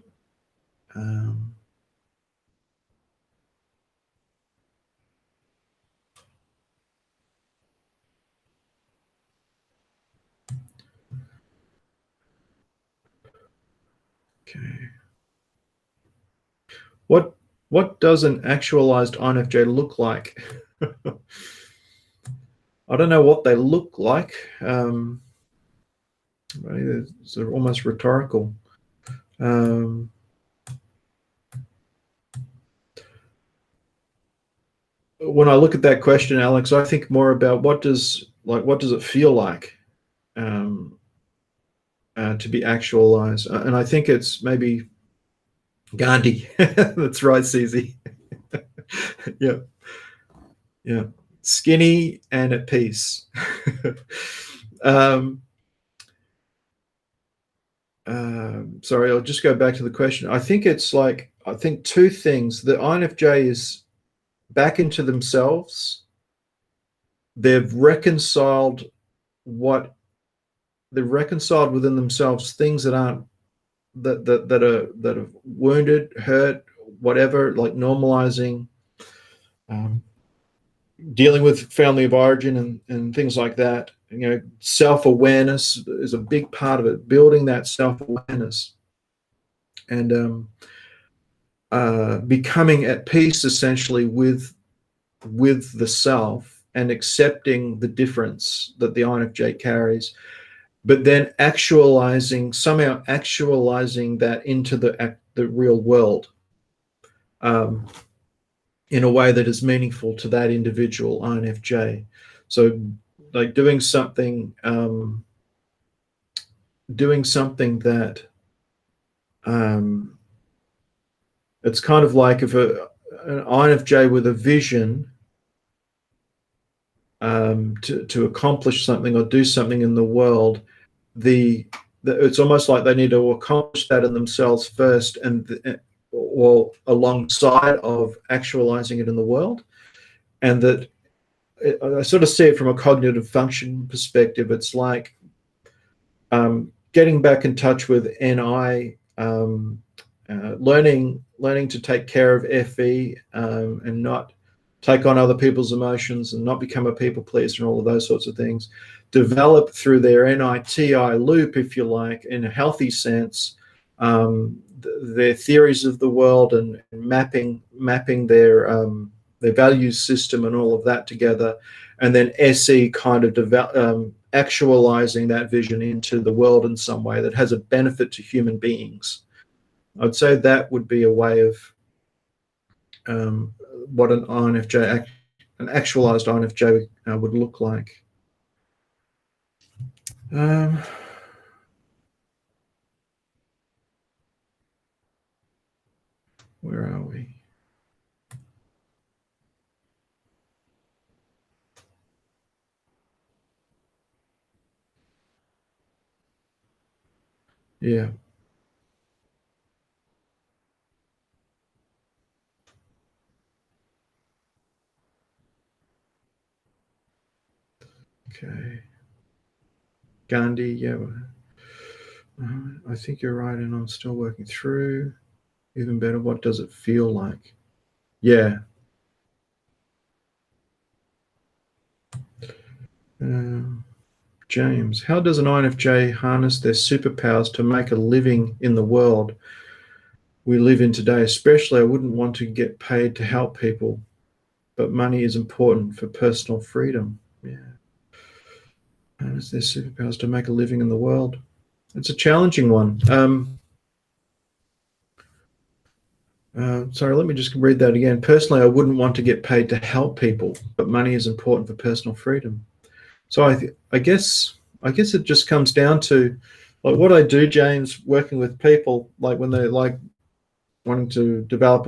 okay. What does an actualized INFJ look like? I don't know what they look like. It's almost rhetorical. When I look at that question, Alex, I think more about what does it feel like to be actualized, and I think it's maybe Gandhi. That's right, Cece. Yeah, yeah, skinny and at peace. Sorry, I'll just go back to the question. I think it's two things. The INFJ is back into themselves. They've reconciled within themselves things that aren't that are wounded, hurt, whatever, like normalizing, dealing with family of origin and things like that. Self-awareness is a big part of it, building that self-awareness and becoming at peace essentially with the self and accepting the difference that the INFJ carries, but then somehow actualizing that into the real world in a way that is meaningful to that individual INFJ. So like doing something doing something that it's kind of like if an INFJ with a vision to accomplish something or do something in the world, it's almost like they need to accomplish that in themselves first, and or alongside of actualizing it in the world. And that I sort of see it from a cognitive function perspective. It's like getting back in touch with NI, learning to take care of FE, and not take on other people's emotions and not become a people pleaser and all of those sorts of things. Develop through their NITI loop, if you like, in a healthy sense, their theories of the world and mapping their values system and all of that together, and then SE kind of actualizing that vision into the world in some way that has a benefit to human beings. I'd say that would be a way of what an INFJ, an actualized INFJ, would look like. Where are we? Yeah. Okay. Gandhi, yeah. I think you're right, and I'm still working through. Even better, what does it feel like? Yeah. James, how does an INFJ harness their superpowers to make a living in the world we live in today? Especially, I wouldn't want to get paid to help people, but money is important for personal freedom. Yeah. Harness their superpowers to make a living in the world. It's a challenging one. Sorry, let me just read that again. Personally, I wouldn't want to get paid to help people, but money is important for personal freedom. So I guess it just comes down to like what I do, James, working with people, like when they're like wanting to develop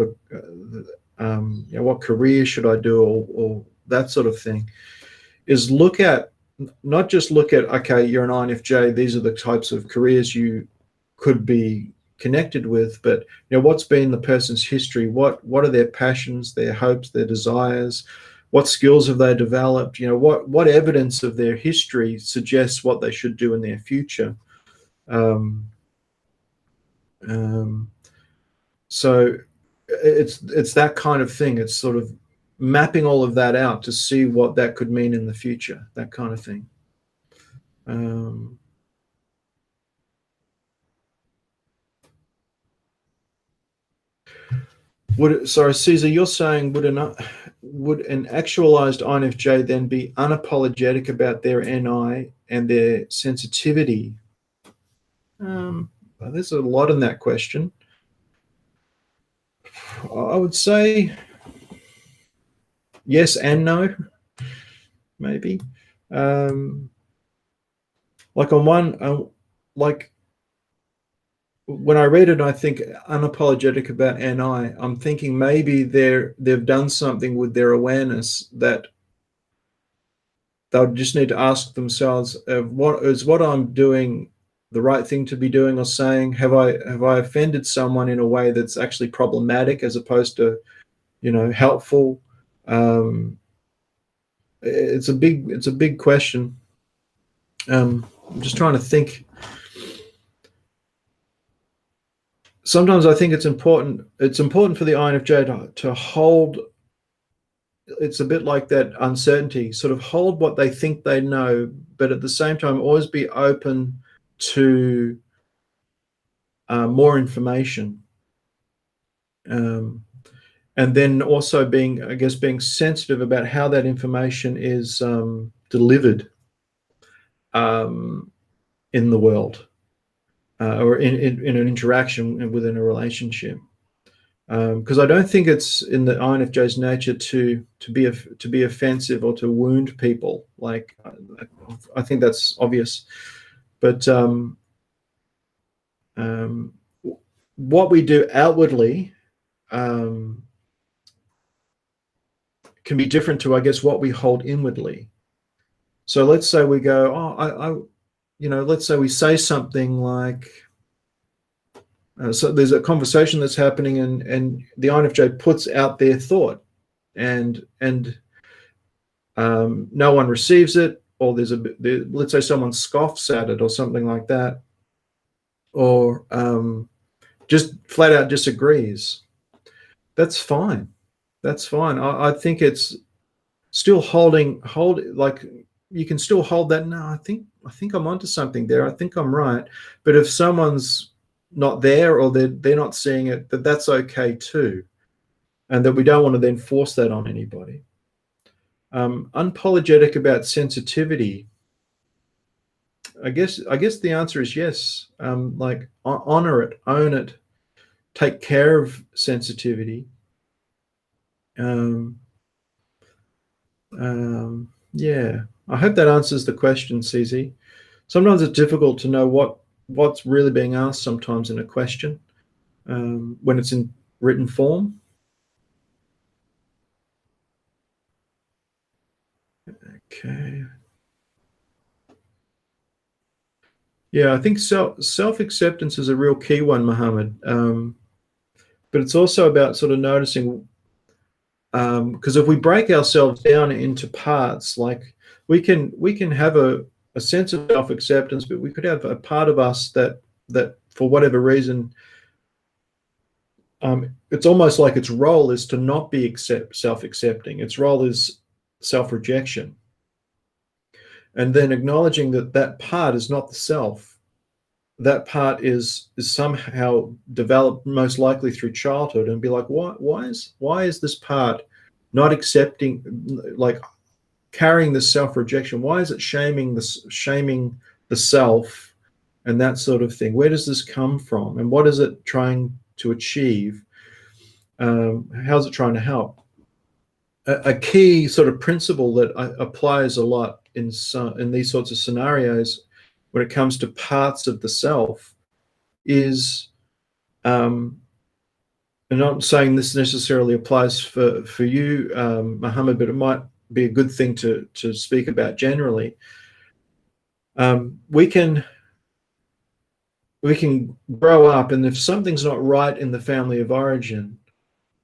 what career should I do, or that sort of thing, is not just look at, okay, you're an INFJ, these are the types of careers you could be connected with, but what's been the person's history, what are their passions, their hopes, their desires, what skills have they developed, what evidence of their history suggests what they should do in their future. um, um, so it's that kind of thing. It's sort of mapping all of that out to see what that could mean in the future, that kind of thing. um, Sorry, Caesar, you're saying would an actualized INFJ then be unapologetic about their NI and their sensitivity? Well, there's a lot in that question. I would say yes and no, maybe. Um, like on one, like when I read it, I think unapologetic about NI. I'm thinking maybe they've done something with their awareness that they'll just need to ask themselves, what I'm doing the right thing to be doing or saying? Have I offended someone in a way that's actually problematic as opposed to helpful? Um, it's a big question. I'm just trying to think. Sometimes I think it's important. It's important for the INFJ to hold. It's a bit like that uncertainty, sort of hold what they think they know, but at the same time always be open to more information. Um, and then also being sensitive about how that information is delivered um, in the world, or in an interaction within a relationship. Because I don't think it's in the INFJ's nature to be offensive or to wound people. Like I think that's obvious, but um, what we do outwardly can be different to, I guess, what we hold inwardly. So let's say we go, let's say we say something like, so there's a conversation that's happening, and the INFJ puts out their thought, and no one receives it, or let's say someone scoffs at it or something like that, or just flat out disagrees. That's fine. That's fine. I think it's still like you can still hold that. No, I think I'm onto something there. I think I'm right. But if someone's not there, or they're not seeing it, that's okay too, and that we don't want to then force that on anybody. Unapologetic about sensitivity. I guess the answer is yes. Like honor it, own it, take care of sensitivity. Yeah, I hope that answers the question, CZ. Sometimes it's difficult to know what's really being asked sometimes in a question when it's in written form. Okay. Yeah, I think self-acceptance is a real key one, Mohammed. But it's also about sort of noticing, because if we break ourselves down into parts, like we can have a sense of self-acceptance, but we could have a part of us that for whatever reason, it's almost like its role is to not be self-accepting. Its role is self-rejection, and then acknowledging that part is not the self. That part is somehow developed, most likely through childhood, and be like, why is this part not accepting, like carrying this self-rejection? Why is it shaming the self and that sort of thing? Where does this come from, and what is it trying to achieve? How's it trying to help? A key sort of principle that applies a lot in these sorts of scenarios when it comes to parts of the self is, and I'm not saying this necessarily applies for you, Mohammed, but it might be a good thing to speak about generally. We can grow up, and if something's not right in the family of origin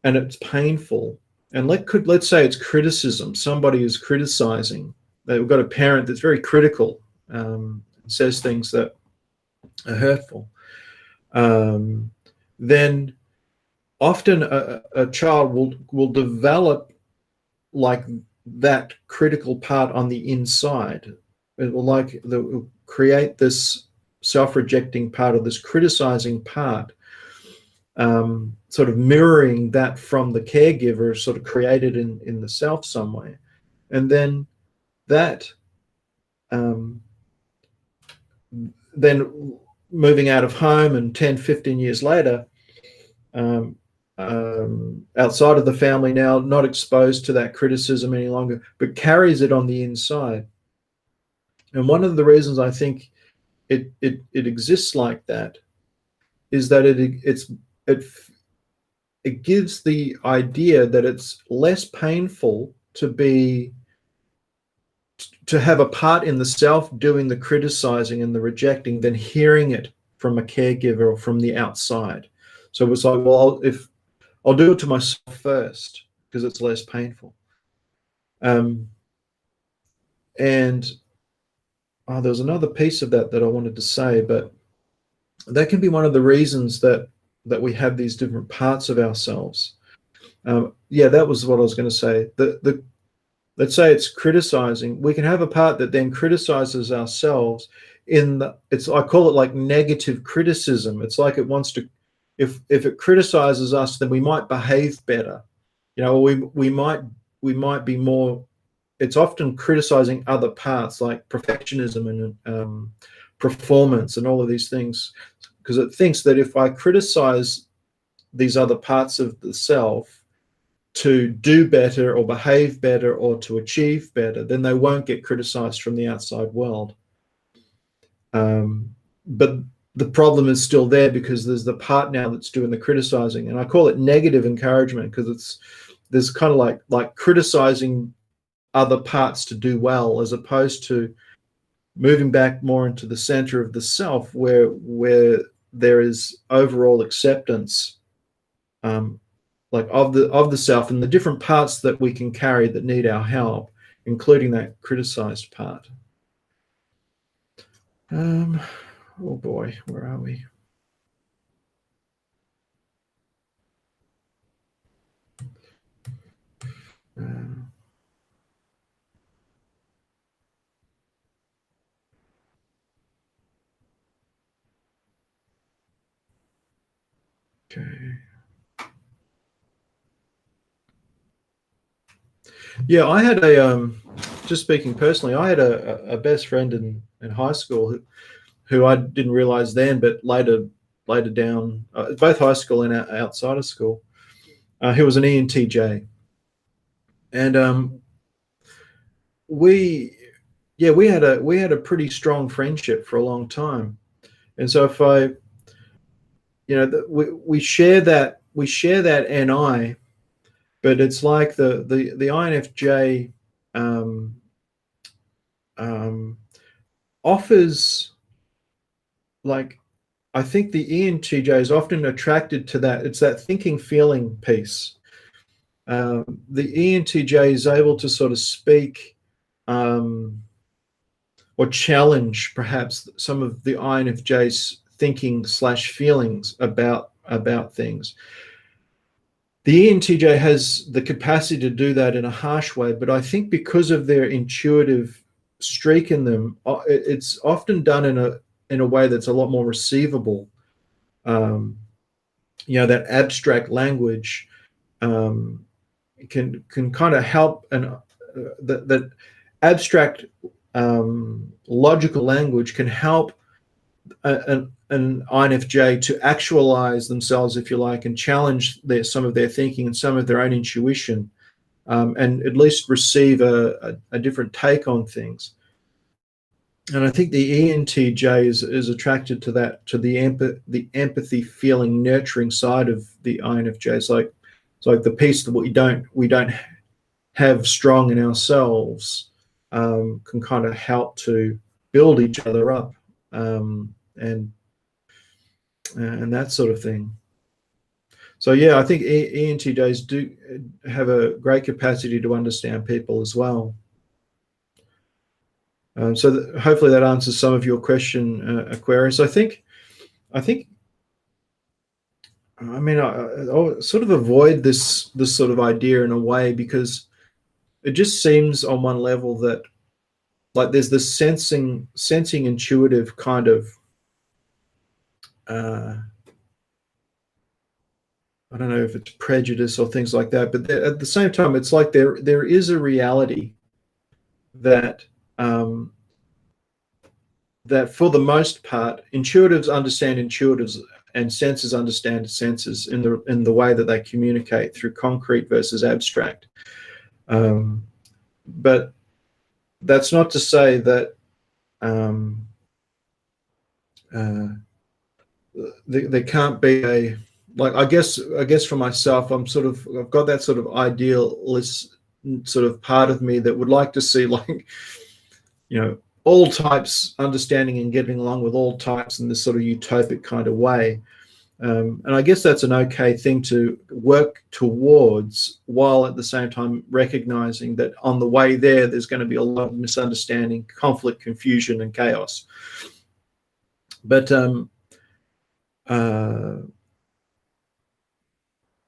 and it's painful, and let's say it's criticism, somebody is criticizing, they've got a parent that's very critical, says things that are hurtful, then often a child will develop like that critical part on the inside. It will create this self-rejecting part, or this criticizing part, sort of mirroring that from the caregiver, sort of created in the self some way. And then that then moving out of home, and 10, 15 years later, outside of the family now, not exposed to that criticism any longer, but carries it on the inside. And one of the reasons I think it exists like that is that it gives the idea that it's less painful to have a part in the self doing the criticizing and the rejecting than hearing it from a caregiver or from the outside. So it's like, well, if I'll do it to myself first because it's less painful. And there's another piece of that I wanted to say, but that can be one of the reasons that we have these different parts of ourselves. Yeah, that was what I was going to say. Let's say it's criticizing. We can have a part that then criticizes ourselves I call it like negative criticism. It's like it wants to, if it criticizes us, then we might behave better. We might be more. It's often criticizing other parts like perfectionism and performance and all of these things, because it thinks that if I criticize these other parts of the self to do better or behave better or to achieve better, then they won't get criticized from the outside world. But the problem is still there because there's the part now that's doing the criticizing, and I call it negative encouragement because there's kind of like criticizing other parts to do well, as opposed to moving back more into the center of the self, where there is overall acceptance, like of the self and the different parts that we can carry that need our help, including that criticized part. Oh boy, where are we? Okay. Yeah, I had just speaking personally, I had a best friend in high school who I didn't realize then, but later down, both high school and outside of school, who was an ENTJ, and we we had a pretty strong friendship for a long time. And so if I, we share that NI, but it's like the INFJ um, um, offers, like, I think the ENTJ is often attracted to that. It's that thinking, feeling piece. The ENTJ is able to sort of speak, um, or challenge perhaps some of the INFJ's thinking slash feelings about things. The ENTJ has the capacity to do that in a harsh way, but I think because of their intuitive streak in them, it's often done in a way that's a lot more receivable. Um, that abstract language um, can kind of help, and that abstract logical language can help an INFJ to actualize themselves, if you like, and challenge some of their thinking and some of their own intuition, and at least receive a different take on things. And I think the ENTJ is attracted to that, to the empathy, feeling, nurturing side of the INFJ. It's like the piece that we don't have strong in ourselves, can kind of help to build each other up, and that sort of thing. So yeah, I think ENTJs do have a great capacity to understand people as well. So hopefully that answers some of your question, Aquarius. I think, I mean, I'll sort of avoid this sort of idea in a way, because it just seems on one level that, like, there's this sensing intuitive kind of, I don't know if it's prejudice or things like that, but at the same time, it's like there is a reality that, that for the most part, intuitives understand intuitives and sensors understand sensors in the way that they communicate through concrete versus abstract. But that's not to say that there can't be a, like, I guess for myself, I've got that sort of idealist sort of part of me that would like to see, like, all types understanding and getting along with all types in this sort of utopic kind of way. And I guess that's an okay thing to work towards, while at the same time recognizing that on the way there's going to be a lot of misunderstanding, conflict, confusion, and chaos. But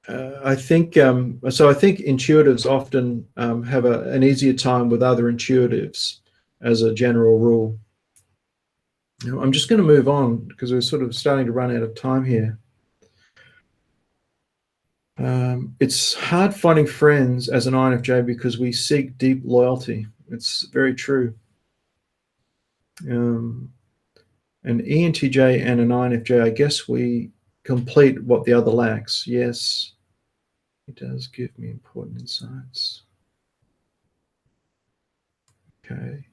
I think so. I think intuitives often have an easier time with other intuitives, as a general rule. Now, I'm just going to move on because we're sort of starting to run out of time here. It's hard finding friends as an INFJ because we seek deep loyalty. It's very true. An ENTJ and an INFJ, I guess we complete what the other lacks. Yes, it does give me important insights. Okay.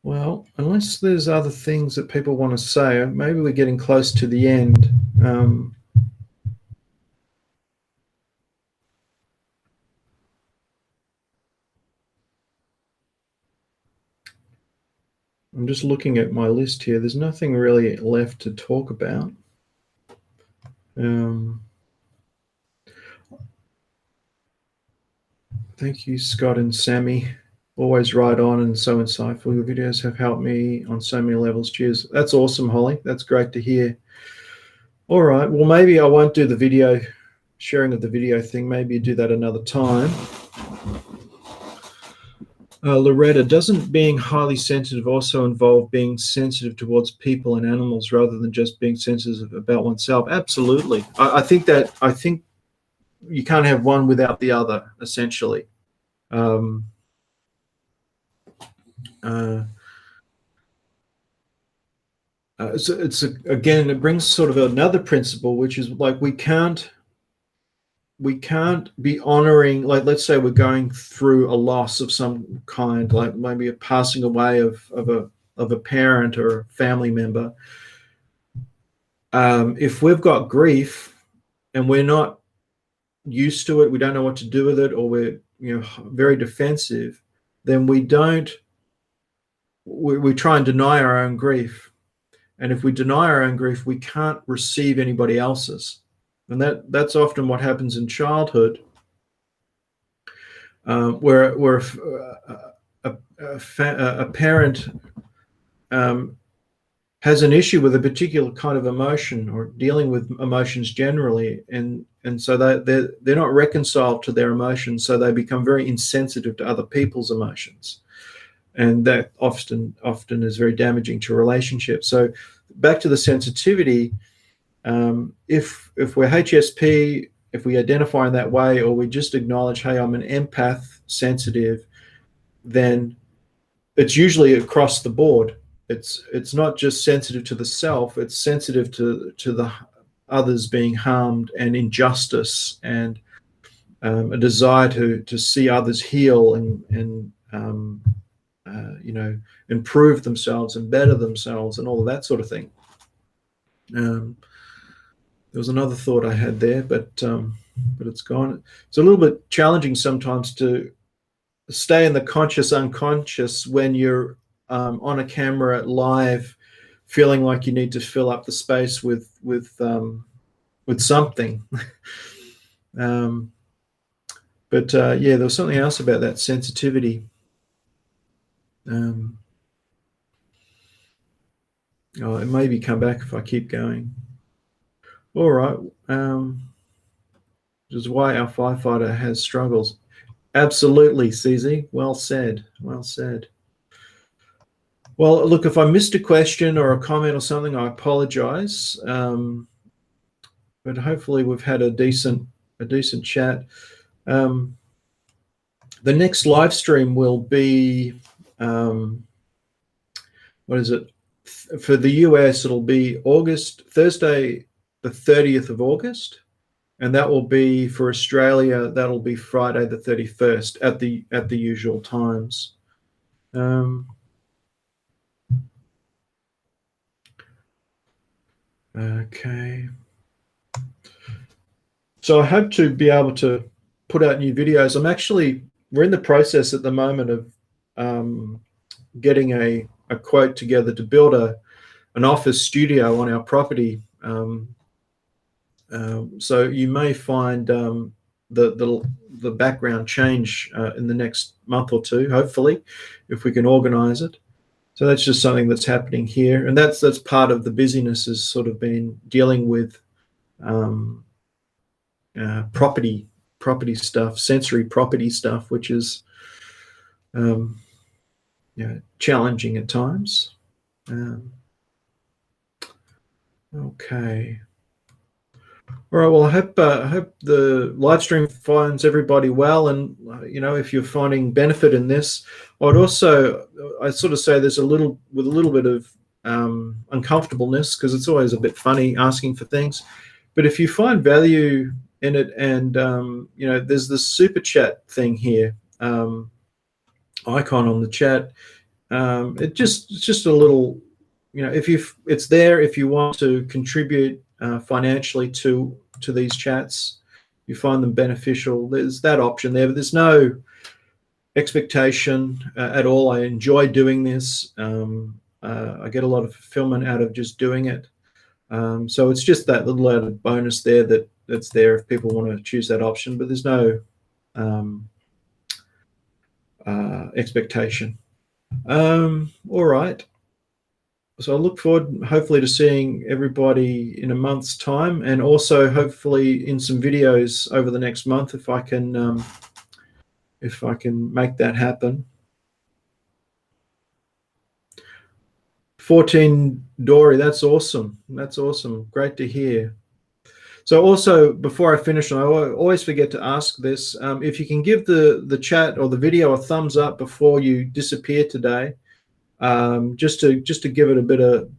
Well, unless there's other things that people want to say, maybe we're getting close to the end. Um, I'm just looking at my list here. There's nothing really left to talk about. Thank you, Scott and Sammy. Always right on and so insightful. Your videos have helped me on so many levels. Cheers. That's awesome, Holly. That's great to hear. All right. Well, maybe I won't do the video sharing of the video thing. Maybe do that another time. Loretta, doesn't being highly sensitive also involve being sensitive towards people and animals rather than just being sensitive about oneself? Absolutely. I think you can't have one without the other, essentially. Um, uh, again, it brings sort of another principle, which is like we can't be honoring, like, let's say we're going through a loss of some kind, like maybe a passing away of a parent or a family member. If we've got grief and we're not used to it, we don't know what to do with it, or we're very defensive, then we try and deny our own grief. And if we deny our own grief, we can't receive anybody else's. And that's often what happens in childhood, where a parent has an issue with a particular kind of emotion or dealing with emotions generally, and so they're not reconciled to their emotions, so they become very insensitive to other people's emotions, and that often is very damaging to relationships. So back to the sensitivity. If we're HSP, if we identify in that way, or we just acknowledge, hey, I'm an empath, sensitive, then it's usually across the board. It's not just sensitive to the self; it's sensitive to the others being harmed and injustice, and a desire to see others heal and improve themselves and better themselves and all of that sort of thing. There was another thought I had there, but it's gone. It's a little bit challenging sometimes to stay in the conscious unconscious when you're on a camera live, feeling like you need to fill up the space with something. But yeah, there was something else about that sensitivity. It maybe come back if I keep going. All right. Which is why our firefighter has struggles. Absolutely, CZ. Well said. Well said. Well, look, if I missed a question or a comment or something, I apologize. But hopefully we've had a decent chat. The next live stream will be, what is it? For the US, it'll be Thursday, the 30th of August. And that will be for Australia. That'll be Friday the 31st at the usual times. Okay. So I hope to be able to put out new videos. We're in the process at the moment of getting a quote together to build an office studio on our property. So you may find the background change in the next month or two, hopefully, if we can organize it. So that's just something that's happening here, and that's part of the busyness, has sort of been dealing with property stuff, sensory property stuff, which is challenging at times. Okay. All right. Well, I hope the live stream finds everybody well, and if you're finding benefit in this, I sort of say there's a little bit of uncomfortableness, because it's always a bit funny asking for things, but if you find value in it, and there's this super chat thing here, icon on the chat. It's just a little, if it's there if you want to contribute financially to these chats, you find them beneficial. There's that option there, but there's no expectation at all. I enjoy doing this. I get a lot of fulfillment out of just doing it. So it's just that little added bonus there that's there if people want to choose that option, but there's no expectation. All right. So I look forward, hopefully, to seeing everybody in a month's time, and also hopefully in some videos over the next month if I can make that happen. 14 Dory, that's awesome. That's awesome. Great to hear. So also, before I finish, and I always forget to ask this, if you can give the chat or the video a thumbs up before you disappear today, just to give it a bit of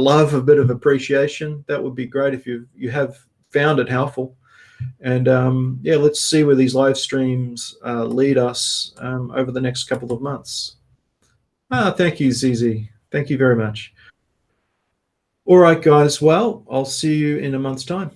love, a bit of appreciation, that would be great if you have found it helpful. And yeah, let's see where these live streams lead us over the next couple of months. Thank you, Zizi. Thank you very much. All right, guys. Well, I'll see you in a month's time.